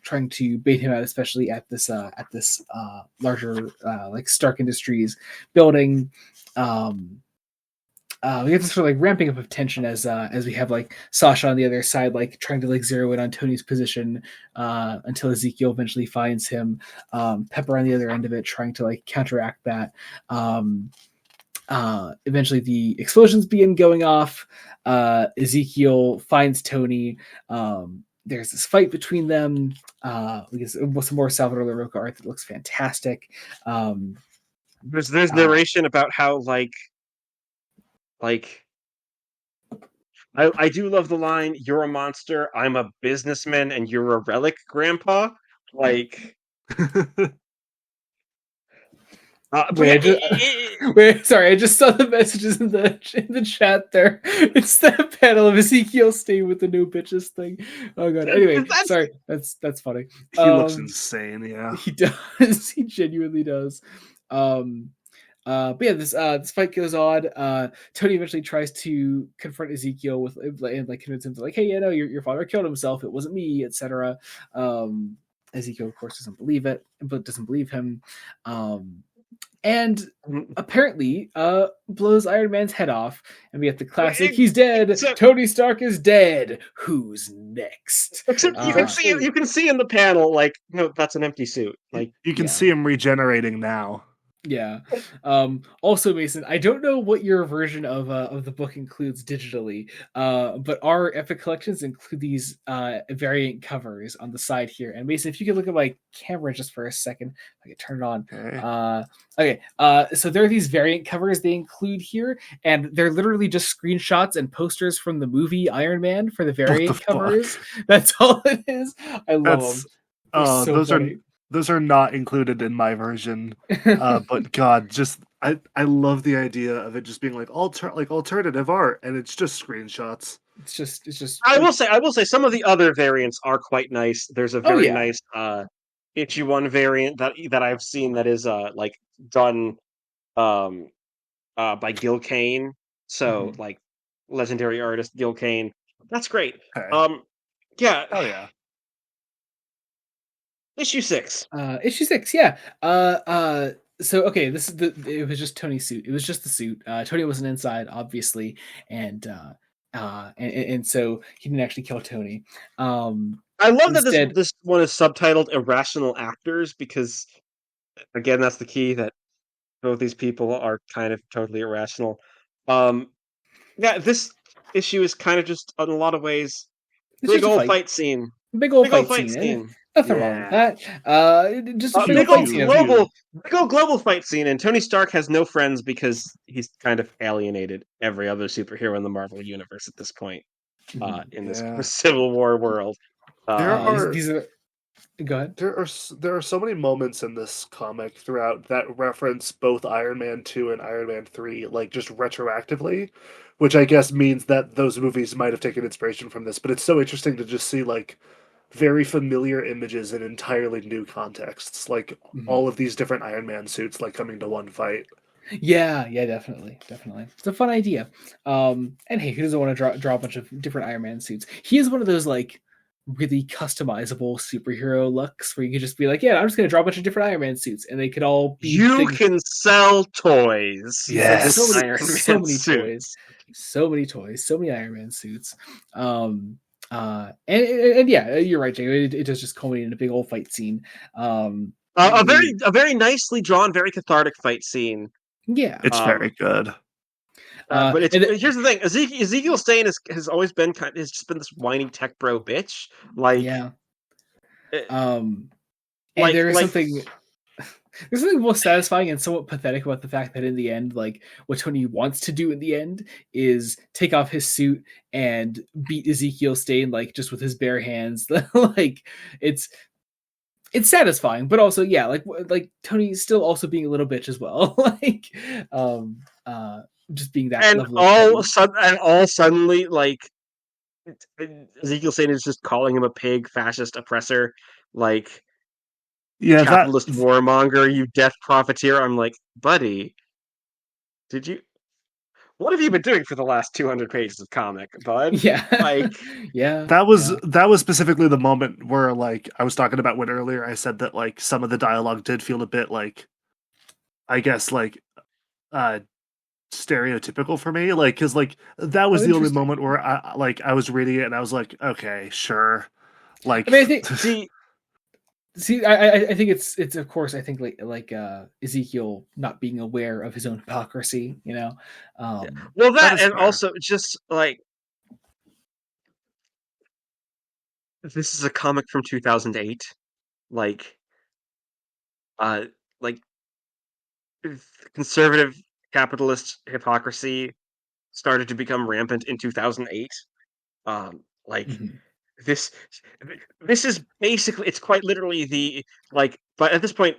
trying to bait him out, especially at this larger like Stark Industries building. We get this sort of like ramping up of tension as we have like Sasha on the other side, like trying to like zero in on Tony's position until Ezekiel eventually finds him. Pepper on the other end of it, trying to like counteract that. Eventually the explosions begin going off. Ezekiel finds Tony. There's this fight between them. We get some more Salvador LaRocca art that looks fantastic. there's narration about how like I do love the line, "You're a monster, I'm a businessman, and you're a relic, Grandpa." Like, but yeah, Wait, sorry, I just saw the messages in the chat there. It's that panel of Ezekiel staying with the new bitches thing. Oh god. Anyway, that's sorry, that's funny. He looks insane, yeah. He does. He genuinely does. But yeah, this fight goes on. Tony eventually tries to confront Ezekiel with and like convince him to like, hey, yeah, no, your father killed himself. It wasn't me, etc. Ezekiel, of course, doesn't believe it, but doesn't believe him. And apparently blows Iron Man's head off, and we have the classic he's dead, Tony Stark is dead, who's next? Except you can see in the panel, like, no, that's an empty suit. Like, you can see him regenerating now. Yeah. Also, Mason, I don't know what your version of the book includes digitally, but our Epic collections include these variant covers on the side here. And Mason, if you could look at my camera just for a second, I can turn it on. Okay. So there are these variant covers they include here, and they're literally just screenshots and posters from the movie Iron Man for the variant covers. That's all it is. I love them. So funny. Those are not included in my version, but God, just I love the idea of it just being like alternative art, and it's just screenshots. It's just. I will say some of the other variants are quite nice. There's a very nice issue 1 variant that I've seen that is like done by Gil Kane, so like legendary artist Gil Kane. That's great. Okay. Yeah. Oh yeah. Issue 6. Issue 6, yeah. So okay, this is it was just Tony's suit. It was just the suit. Tony wasn't inside, obviously, and so he didn't actually kill Tony. I love that this one is subtitled "Irrational Actors" because, again, that's the key, that both these people are kind of totally irrational. Yeah, this issue is kind of just, in a lot of ways, big old fight scene. Big old fight scene. Nothing wrong with that. Just a big old global fight scene, and Tony Stark has no friends because he's kind of alienated every other superhero in the Marvel universe at this point. In this Civil War world, go ahead. There are so many moments in this comic throughout that reference both Iron Man 2 and Iron Man 3, like just retroactively, which I guess means that those movies might have taken inspiration from this. But it's so interesting to just see like very familiar images in entirely new contexts, like all of these different Iron Man suits like coming to one fight. Yeah, definitely. It's a fun idea. And hey, who doesn't want to draw a bunch of different Iron Man suits? He is one of those like really customizable superhero looks where you can just be like, yeah, I'm just gonna draw a bunch of different Iron Man suits, and they could all be. You can sell toys. Yes. With Iron So Man many suits. so many toys, so many Iron Man suits. And yeah, you're right, Jay. It does just culminate in a big old fight scene. A very nicely drawn, very cathartic fight scene. Yeah, It's very good. But here's the thing: Ezekiel Stane has always been has just been this whiny tech bro bitch. Like, yeah. like, And there is something. There's something both satisfying and somewhat pathetic about the fact that in the end, like what Tony wants to do in the end is take off his suit and beat Ezekiel Stane like just with his bare hands. Like it's satisfying, but also like Tony's still also being a little bitch as well. Like just being that and level of all suddenly like Ezekiel Stane is just calling him a pig, fascist, oppressor, like. Yeah, capitalist warmonger, you death profiteer. I'm like, buddy, what have you been doing for the last 200 pages of comic, bud? Yeah. Like, yeah. That was specifically the moment where like I was talking about when earlier I said that like some of the dialogue did feel a bit like, I guess like stereotypical for me, like because like that was the only moment where I was reading it and I was like, okay, sure. Like, I mean, I think See, I think it's of course I think like Ezekiel not being aware of his own hypocrisy, you know. Well, that and fair. Also just like this is a comic from 2008, like conservative capitalist hypocrisy started to become rampant in 2008. Like. Mm-hmm. This is basically, it's quite literally the like, but at this point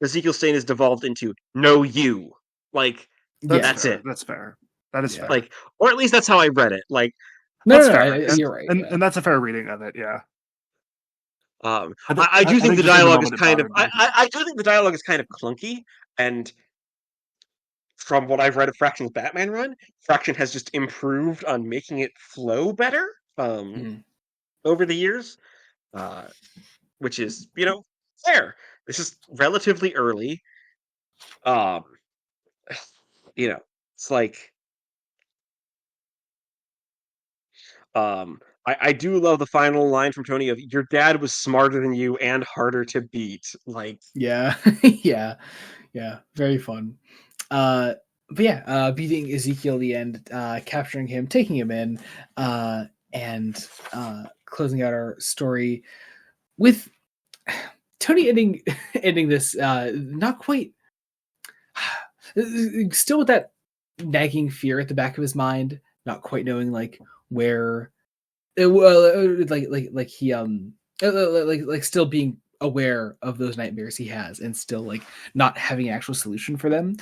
Ezekiel Stane is devolved into no you, like that's fair. it. That's fair. That is fair. Like, or at least that's how I read it. Like, that's fair. You're right, and that's a fair reading of it. Yeah. I do think the dialogue is kind of I do think the dialogue is kind of clunky, and from what I've read of Fraction's Batman run, Fraction has just improved on making it flow better. Over the years, which is, fair. This is relatively early. It's like, I do love the final line from Tony of "Your dad was smarter than you and harder to beat." Like, yeah, yeah, very fun. But yeah, beating Ezekiel at the end, capturing him, taking him in, and closing out our story with Tony ending this not quite still with that nagging fear at the back of his mind, not quite knowing like where like he like still being aware of those nightmares he has and still like not having an actual solution for them,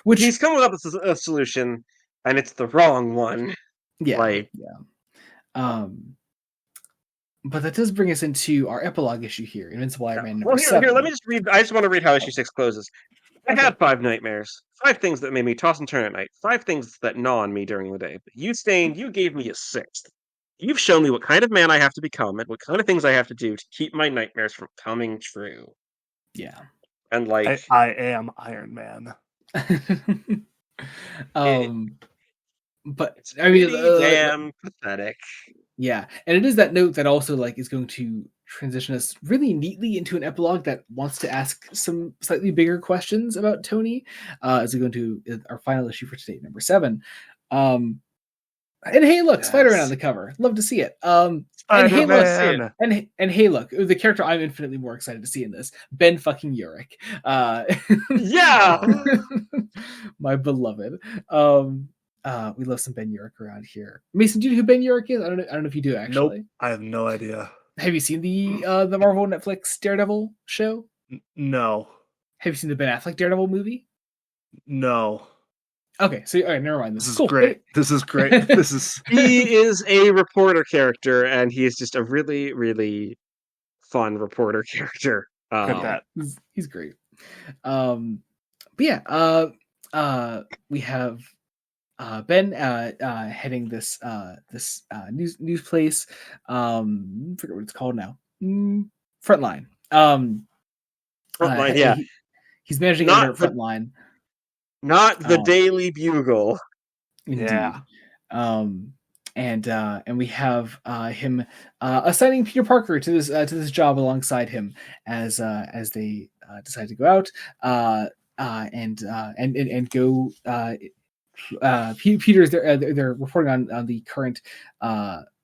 which he's coming up with a solution and it's the wrong one. But that does bring us into our epilogue issue here, Invincible Iron Man number 7. Here, let me just read. I just want to read how issue 6 closes. I had 5 nightmares. 5 things that made me toss and turn at night. 5 things that gnaw on me during the day. But you, Stane, you gave me a 6th. You've shown me what kind of man I have to become and what kind of things I have to do to keep my nightmares from coming true. Yeah. And like... I am Iron Man. But it's I mean, damn pathetic. Yeah, and it is that note that also like is going to transition us really neatly into an epilogue that wants to ask some slightly bigger questions about Tony, as we go into our final issue for today, number 7. And hey, look, Spider-Man on the cover. Love to see it. And hey, look, and hey, look, the character I'm infinitely more excited to see in this, Ben fucking Urich. Yeah, my beloved. We love some Ben Urich around here. Mason, do you know who Ben Urich is? I don't know if you do actually. Nope, I have no idea. Have you seen the Marvel Netflix Daredevil show? No. Have you seen the Ben Affleck Daredevil movie? No. Okay, so all right, never mind. This is cool. great. This is great. This is He is a reporter character, and he is just a really, really fun reporter character. that. He's great. But yeah, we have Ben heading this news place. Forget what it's called now. Frontline. Frontline, yeah. He's managing Not editor at Frontline. Not the Daily Bugle. Indeed. Yeah. And we have him assigning Peter Parker to this job alongside him as they decide to go out and go. Peter's they're reporting on the current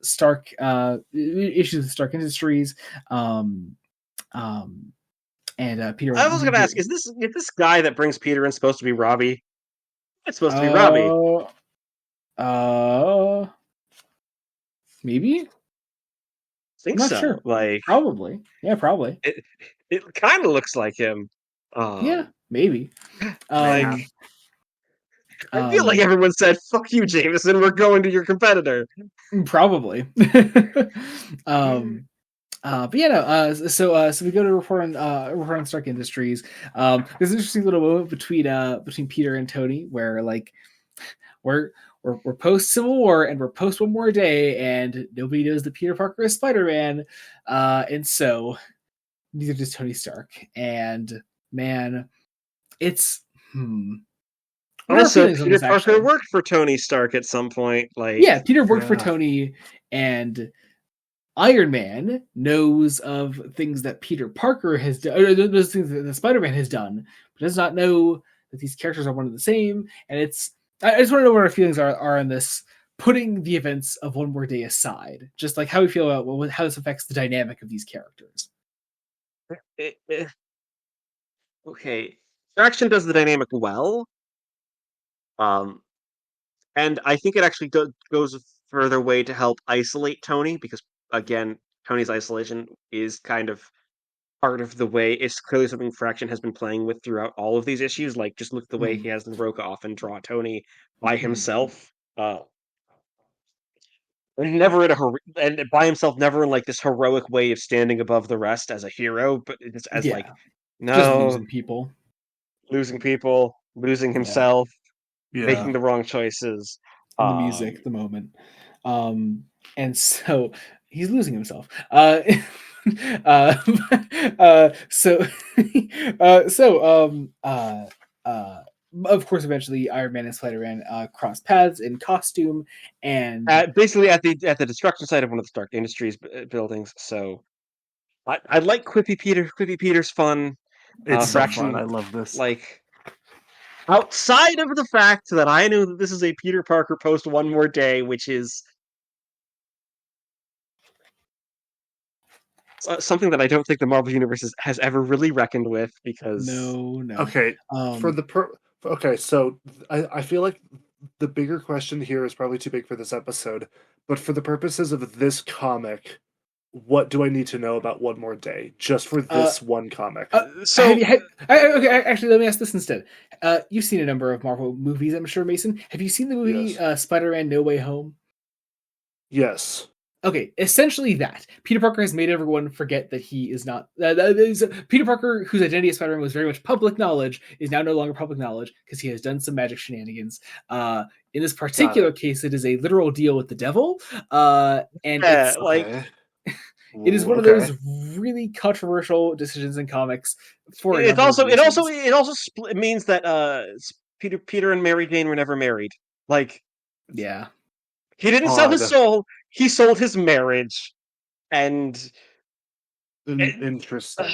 Stark issues with Stark Industries. Peter. I was going to ask: is this guy that brings Peter in supposed to be Robbie? It's supposed to be Robbie. Maybe. Think I'm not so. sure. Like probably. Yeah, probably. It kind of looks like him. Yeah, maybe. I feel like everyone said, "Fuck you, Jameson. We're going to your competitor." Probably. But yeah, no. So we go to report on Stark Industries. There's an interesting little moment between Peter and Tony where like we're post Civil War and we're post One More Day, and nobody knows that Peter Parker is Spider-Man, and so neither does Tony Stark. And man, it's Also, Peter Parker worked for Tony Stark at some point. Like, yeah, Peter worked for Tony, and Iron Man knows of things that Peter Parker has done, or those things that Spider-Man has done, but does not know that these characters are one and the same. And I just want to know what our feelings are on this, putting the events of One More Day aside, just like how we feel about how this affects the dynamic of these characters. Okay, Fraction does the dynamic well, and I think it actually goes a further way to help isolate Tony, because again, Tony's isolation is kind of part of the way. It's clearly something Fraction has been playing with throughout all of these issues. Like, just look at the way he has Roca often draw Tony by himself, and never and by himself, never in like this heroic way of standing above the rest as a hero, but it's as like just losing people, losing himself, Yeah. making the wrong choices. The music, the moment, and so he's losing himself. Of course, eventually Iron Man and Spider-Man cross paths in costume, and basically at the destruction site of one of the Stark Industries buildings. So I like Quippy Peter. Quippy Peter's fun. It's so fun. I love this. Like, outside of the fact that I knew that this is a Peter Parker post One More Day, which is something that I don't think the Marvel Universe has ever really reckoned with, because no. Okay, so I feel like the bigger question here is probably too big for this episode, but for the purposes of this comic, what do I need to know about One More Day just for this one comic? Okay, actually, let me ask this instead. You've seen a number of Marvel movies, I'm sure, Mason. Have you seen the movie Spider-Man: No Way Home? Yes. Okay, essentially that. Peter Parker has made everyone forget that he is not... Peter Parker, whose identity as Spider-Man was very much public knowledge, is now no longer public knowledge because he has done some magic shenanigans. In this particular case, it is a literal deal with the devil. And it's like... It is one of those really controversial decisions in comics. It means that Peter and Mary Jane were never married. Like, yeah, he didn't sell his soul; he sold his marriage, and interesting.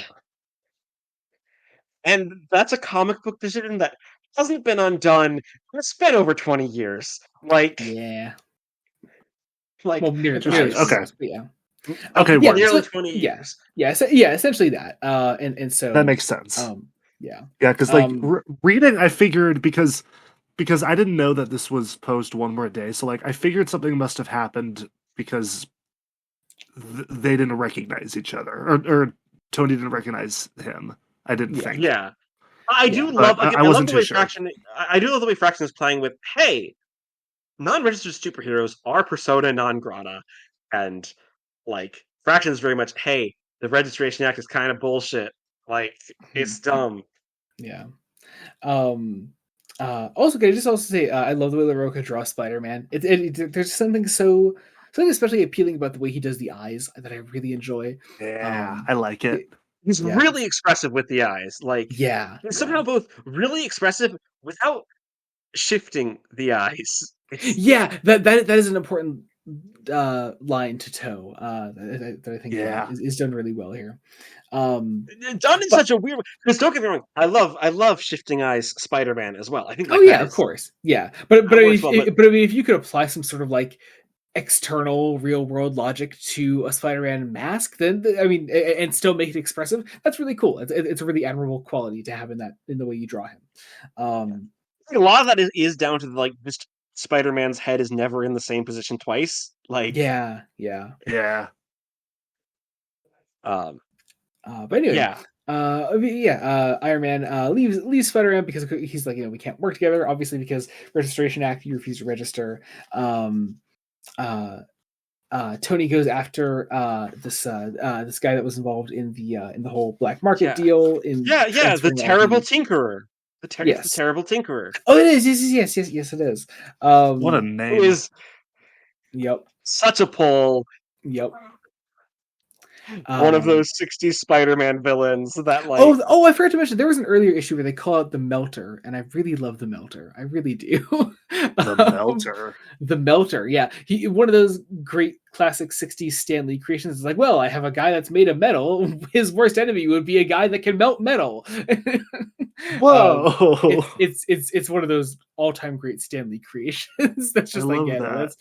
And that's a comic book decision that hasn't been undone. It's been over 20 years. Like, yeah, like nearly, okay. Yeah. Okay, nearly 20 years. Yeah, essentially that. And so that makes sense. Yeah, because like reading, I figured because I didn't know that this was post One More Day, so like I figured something must have happened because they didn't recognize each other, or Tony didn't recognize him. I didn't think. Yeah. I do love. I Again, I love wasn't the too way sure. Fraction. I do love the way Fraction is playing with. Hey, non-registered superheroes are persona non grata, and like Fraction is very much. Hey, the Registration Act is kind of bullshit. Like it's dumb. Yeah. Also, can I just also say I love the way LaRocca draws Spider-Man. There's something something especially appealing about the way he does the eyes that I really enjoy. Yeah, I like it. He's really expressive with the eyes. Like he's somehow both really expressive without shifting the eyes. Yeah, that is an important line to toe that I think is done really well here. Done in such a weird way. Because don't get me wrong, I love shifting eyes Spider-Man as well. I think. Like, of course, yeah. But I mean, if you could apply some sort of like external real world logic to a Spider-Man mask, then I mean, and still make it expressive, that's really cool. It's a really admirable quality to have in the way you draw him. A lot of that is down to like just Spider-Man's head is never in the same position twice. Like yeah. But anyway, Iron Man leaves Spider-Man because he's like, we can't work together, obviously, because Registration Act, you refuse to register. Tony goes after this guy that was involved in the whole black market deal. The terrible tinkerer. The terrible tinkerer. Oh, it is. Yes, it is. What a name! It is. Yep. Such a pull. Yep. One of those 60s Spider-Man villains that like. Oh! I forgot to mention there was an earlier issue where they call it the Melter, and I really love the Melter. I really do. The Melter. The Melter. Yeah, one of those great classic 60s Stan Lee creations is like, well, I have a guy that's made of metal. His worst enemy would be a guy that can melt metal. Whoa! It's one of those all-time great Stan Lee creations. That's just like that.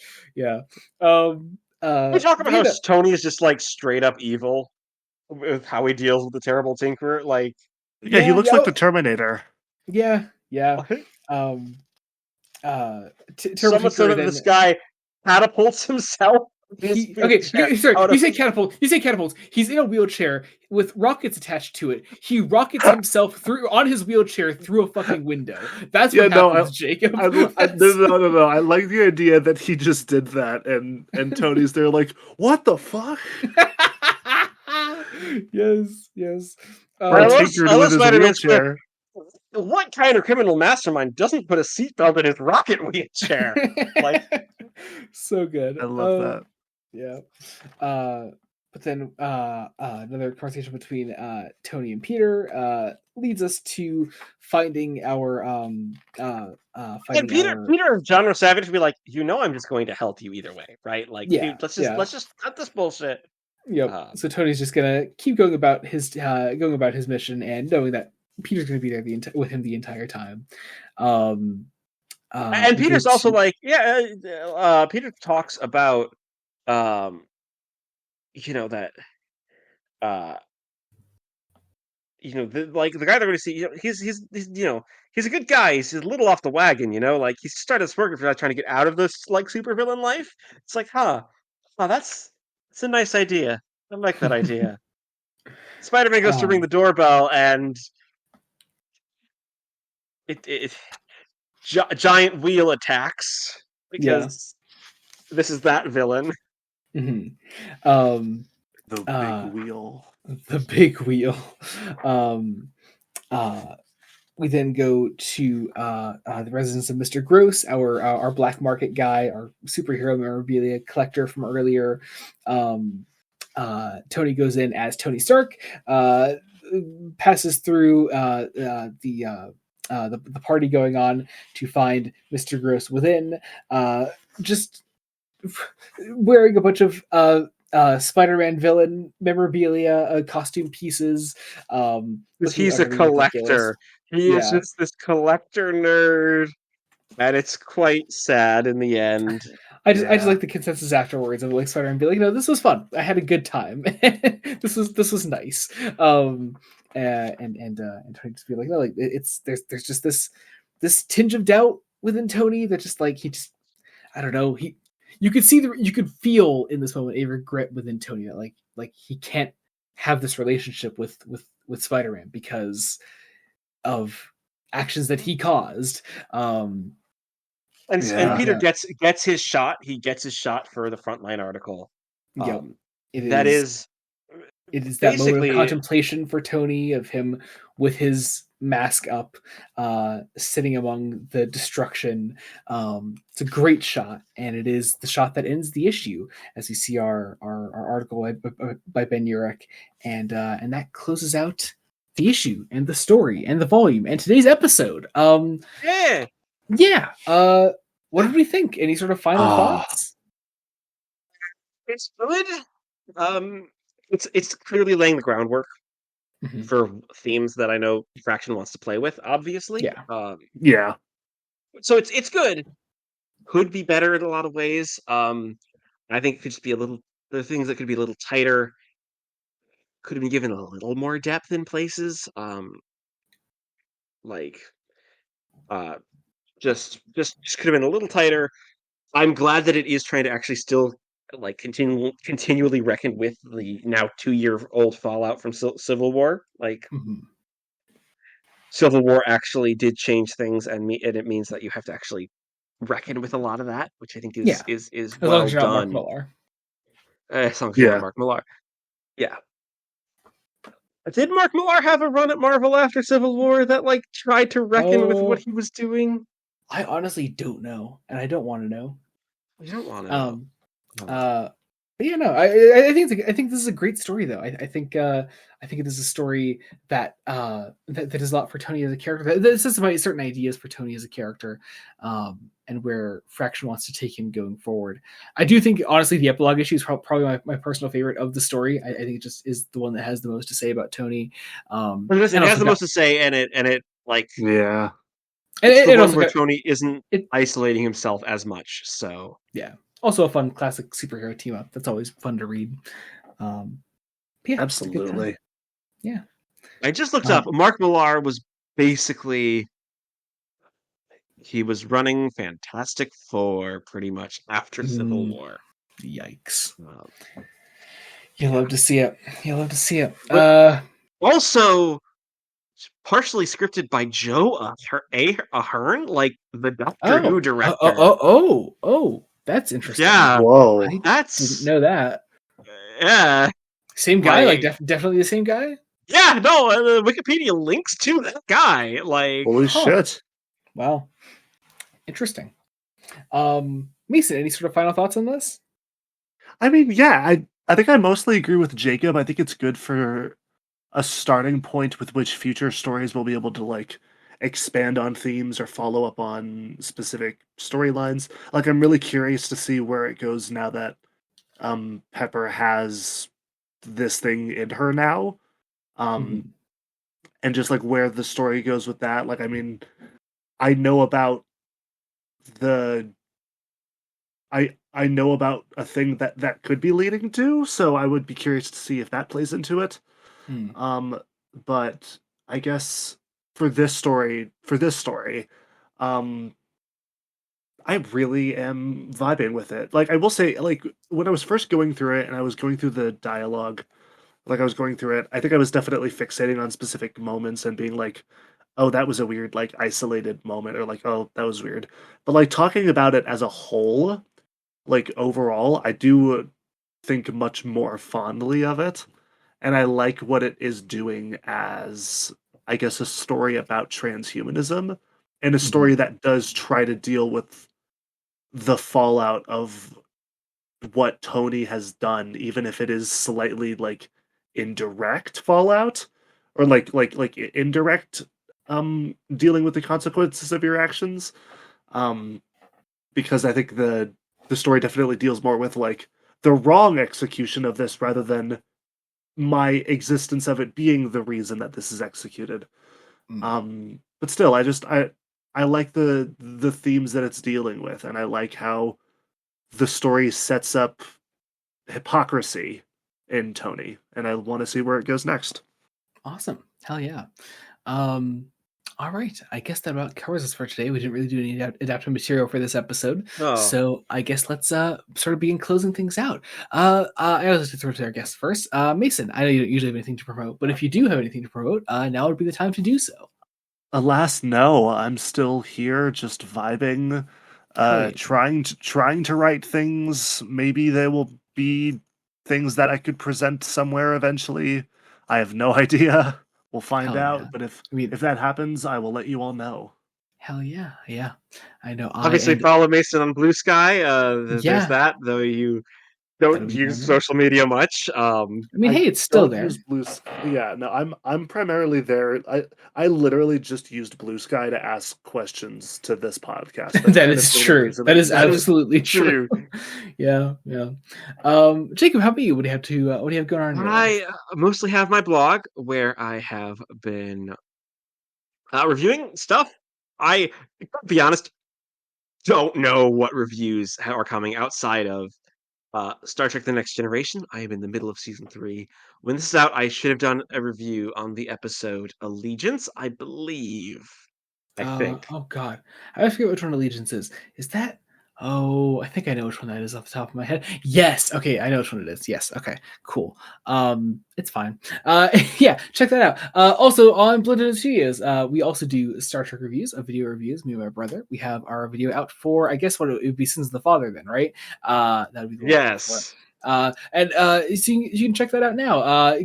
We talk about how Tony is just like straight up evil with how he deals with the terrible tinkerer. Like, he looks like the Terminator. Yeah. Some of this guy catapults himself. You say catapult. You say catapults. He's in a wheelchair with rockets attached to it. He rockets himself on his wheelchair through a fucking window. That's what happens, Jacob. No. I like the idea that he just did that, and Tony's there like, what the fuck? Yes. What kind of criminal mastermind doesn't put a seatbelt in his rocket wheelchair? Like, so good. I love that. Yeah. But then another conversation between Tony and Peter leads us to finding our Peter Genre Savage would be like, I'm just going to help you either way, right? Like, dude, let's just cut this bullshit. Yep. So Tony's just gonna keep going about his mission, and knowing that Peter's gonna be there with him the entire time. And Peter's also like, Peter talks about, that, the guy they're going to see, he's a good guy. He's a little off the wagon, like he's started this work for trying to get out of this like supervillain life. It's like, that's a nice idea. I like that idea. Spider-Man goes to ring the doorbell, and giant wheel attacks because this is that villain. Mm-hmm. The big wheel. The big wheel. We then go to the residence of Mr. Gross, our black market guy, our superhero memorabilia collector from earlier. Tony goes in as Tony Stark, passes through the party going on to find Mr. Gross within, just wearing a bunch of Spider-Man villain memorabilia, costume pieces. He's a collector. He is just this collector nerd, and it's quite sad in the end. I just like the consensus afterwards of like Spider-Man be like, this was fun. I had a good time. This was nice. And Tony just be like, no, like there's just this tinge of doubt within Tony that just like I don't know, you could feel in this moment a regret within Tony that like he can't have this relationship with Spider-Man because of actions that he caused. And Yeah. Peter gets his shot. He gets his shot for the Frontline article. Yep. That is It is that moment of basically contemplation for Tony, of him with his mask up, sitting among the destruction. It's a great shot, and it is the shot that ends the issue, as you see our article by Ben Urich, and that closes out the issue and the story and the volume and today's episode. yeah. What did we think? Any sort of final thoughts? It's good. It's clearly laying the groundwork for themes that I know Fraction wants to play with, obviously. Yeah. So it's good. Could be better in a lot of ways. I think it could just be the things that could be a little tighter. Could have been given a little more depth in places. Like just could have been a little tighter. I'm glad that it is trying to actually still like continually reckon with the now 2-year-old fallout from Civil War. Like Civil War actually did change things, and it means that you have to actually reckon with a lot of that, which I think is As well long as you're not done. Mark Millar. As long as you're not Mark Millar. Yeah. Did Mark Millar have a run at Marvel after Civil War that like tried to reckon with what he was doing? I honestly don't know, and I don't want to know. You don't want to know. But yeah, no, I think this is a great story, though. I think it is a story that that does a lot for Tony as a character. That says about certain ideas for Tony as a character, and where Fraction wants to take him going forward. I do think, honestly, the epilogue issue is probably my personal favorite of the story. I think it just is the one that has the most to say about Tony. It has the most to say, and it like yeah. It's the one where Tony isn't isolating himself as much. So yeah. Also a fun classic superhero team up. That's always fun to read. Yeah, absolutely. Yeah. I just looked up. Mark Millar was basically he was running Fantastic Four pretty much after Civil War. Yikes. You love to see it. You love to see it. Also partially scripted by Joe Ahern, like the Doctor Who director. Oh, that's interesting. Yeah. Whoa. I didn't know that. Yeah. Same guy? Like definitely the same guy? Yeah, no, Wikipedia links to that guy. Like, holy shit. Wow. Interesting. Mason, any sort of final thoughts on this? I mean, yeah, I think I mostly agree with Jacob. I think it's good for a starting point with which future stories will be able to like expand on themes or follow up on specific storylines. Like, I'm really curious to see where it goes now that Pepper has this thing in her now. And just like where the story goes with that. Like, I mean, I know about I know about a thing that could be leading to, so I would be curious to see if that plays into it. But I guess for this story, I really am vibing with it. Like, I will say, like, when I was first going through it and I was going through the dialogue, like I was going through it, I think I was definitely fixating on specific moments and being like, oh, that was a weird, like, isolated moment, or like, oh, that was weird. But like talking about it as a whole, like overall, I do think much more fondly of it. And I like what it is doing as, I guess, a story about transhumanism, and a story that does try to deal with the fallout of what Tony has done, even if it is slightly like indirect fallout, or like indirect dealing with the consequences of your actions. Because I think the story definitely deals more with like the wrong execution of this rather than my existence of it being the reason that this is executed. But still, I like the themes that it's dealing with, and I like how the story sets up hypocrisy in Tony, and I want to see where it goes next. Awesome. Hell yeah. All right. I guess that about covers us for today. We didn't really do any adaptive material for this episode. So I guess let's sort of begin closing things out. I always like to throw to our guests first. Mason, I know you don't usually have anything to promote, but if you do have anything to promote, now would be the time to do so. Alas, no. I'm still here, just vibing, trying to write things. Maybe there will be things that I could present somewhere eventually. I have no idea. We'll find Hell out. yeah. But if I mean, that happens, I will let you all know. hell yeah, yeah. I know. Obviously, follow Mason on Blue Sky. There's Yeah, that, though you that'll don't be down use there. social media much. I mean, I hey, it's still don't there. use Blue Sky. Yeah, no, I'm primarily there. I literally just used Blue Sky to ask questions to this podcast. That's That kind is of the only true. reason That I is use it. absolutely true. Yeah, yeah. Jacob, how about you? What do you have to? What do you have going on in your life? I mostly have my blog where I have been reviewing stuff. I, to be honest, don't know what reviews are coming outside of Star Trek: The Next Generation. I am in the middle of season 3. When this is out, I should have done a review on the episode Allegiance, I believe. I think. Oh God, I forget which one Allegiance is. Is that? Oh, I think I know which one that is off the top of my head. Yes. Okay, I know which one it is. Yes. Okay. Cool. It's fine. Yeah, check that out. Also on Blended Studios, we also do Star Trek reviews, video reviews. Me and my brother. We have our video out for, I guess, what it would be Sins of the Father, then, right? That would be the one for it. Yes. So you can check that out now.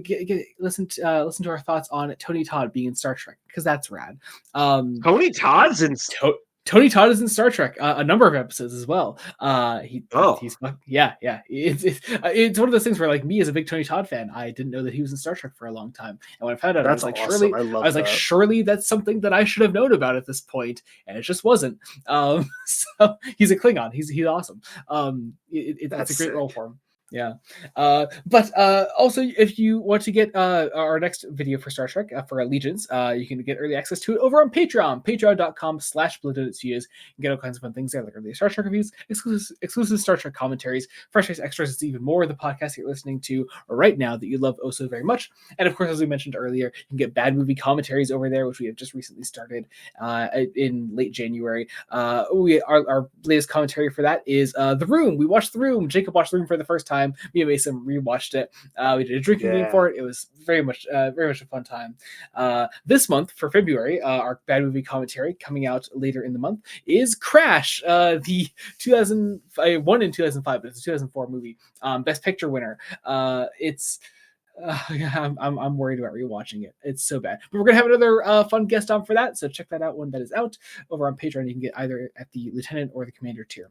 Listen to our thoughts on Tony Todd being in Star Trek, because that's rad. Tony Todd's in. Tony Todd is in Star Trek, a number of episodes as well. He's yeah. It's one of those things where, like, me as a big Tony Todd fan, I didn't know that he was in Star Trek for a long time, and when I found out, That's I was like, awesome. surely that's something that I should have known about at this point, and it just wasn't. So he's a Klingon. He's awesome. It's a great role for him. Yeah. But also, if you want to get our next video for Star Trek for Allegiance, you can get early access to it over on Patreon, patreon.com/BloodDonutsStudios. You can get all kinds of fun things there, like early Star Trek reviews, exclusive Star Trek commentaries, fresh extras. It's even more of the podcast you're listening to right now that you love oh so very much. And of course, as we mentioned earlier, you can get bad movie commentaries over there, which we have just recently started in late January. Our latest commentary for that is The Room. We watched The Room. Jacob watched The Room for the first time. Me and Mason rewatched it. We did a drinking game for it. It was very much a fun time. This month, for February, our bad movie commentary coming out later in the month is Crash, the 2001 and 2005, but it's a 2004 movie, Best Picture winner. I'm worried about rewatching it. It's so bad. But we're going to have another fun guest on for that, so check that out when that is out. Over on Patreon, you can get either at the Lieutenant or the Commander tier.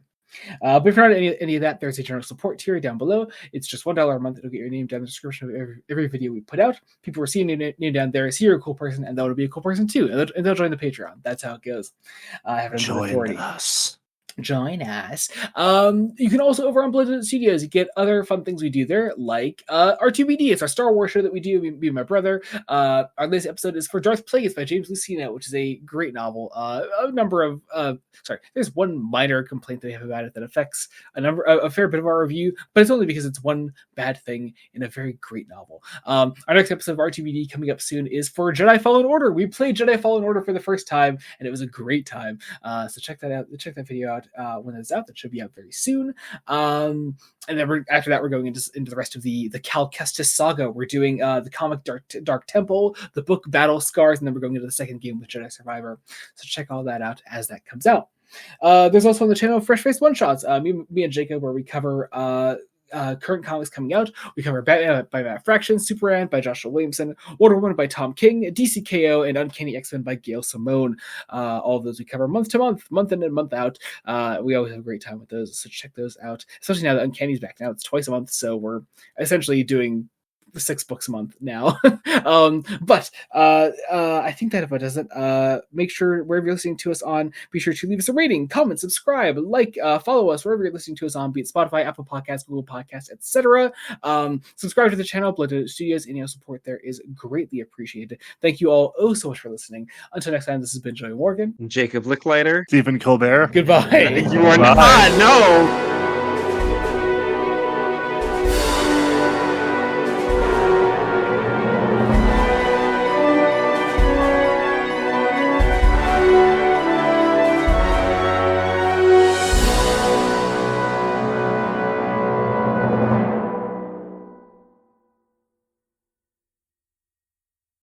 But if you're not any of that, there's a general support tier down below. It's just $1 a month. It'll get your name down in the description of every video we put out. People are seeing your name down there. See you're a cool person, and they'll be a cool person too. And they'll join the Patreon. That's how it goes. Join us. Join us. You can also, over on Blended Studios, you get other fun things we do there, like R2BD. It's our Star Wars show that we do, me and my brother. Our latest episode is for Darth Plagueis by James Luceno, which is a great novel. There's one minor complaint that we have about it that affects a fair bit of our review, but it's only because it's one bad thing in a very great novel. Our next episode of R2BD coming up soon is for Jedi Fallen Order. We played Jedi Fallen Order for the first time, and it was a great time. So check that out. Check that video out when it's out. That should be out very soon. And then after that, we're going into the rest of the Cal Kestis saga. We're doing the comic Dark Temple, the book Battle Scars, and then we're going into the second game with Jedi Survivor. So check all that out as that comes out. There's also on the channel Fresh Faced One Shots. Me and Jacob, where we cover current comics coming out. We cover Batman by Matt Fraction, Superman by Joshua Williamson, Wonder Woman by Tom King, DCKO, and Uncanny X-Men by Gail Simone. All of those we cover month to month in and month out. We always have a great time with those, so check those out. Especially now that Uncanny's back. Now it's twice a month, so we're essentially doing 6 books a month now. But I think that if it doesn't, make sure wherever you're listening to us on, be sure to leave us a rating, comment, subscribe, follow us wherever you're listening to us on, be it Spotify, Apple Podcasts, Google Podcasts, etc. Subscribe to the channel, Blood Studios. Any support there is greatly appreciated. Thank you all so much for listening. Until next time, this has been Joey Morgan, Jacob Licklider, Stephen Colbert. Goodbye. You are not. No.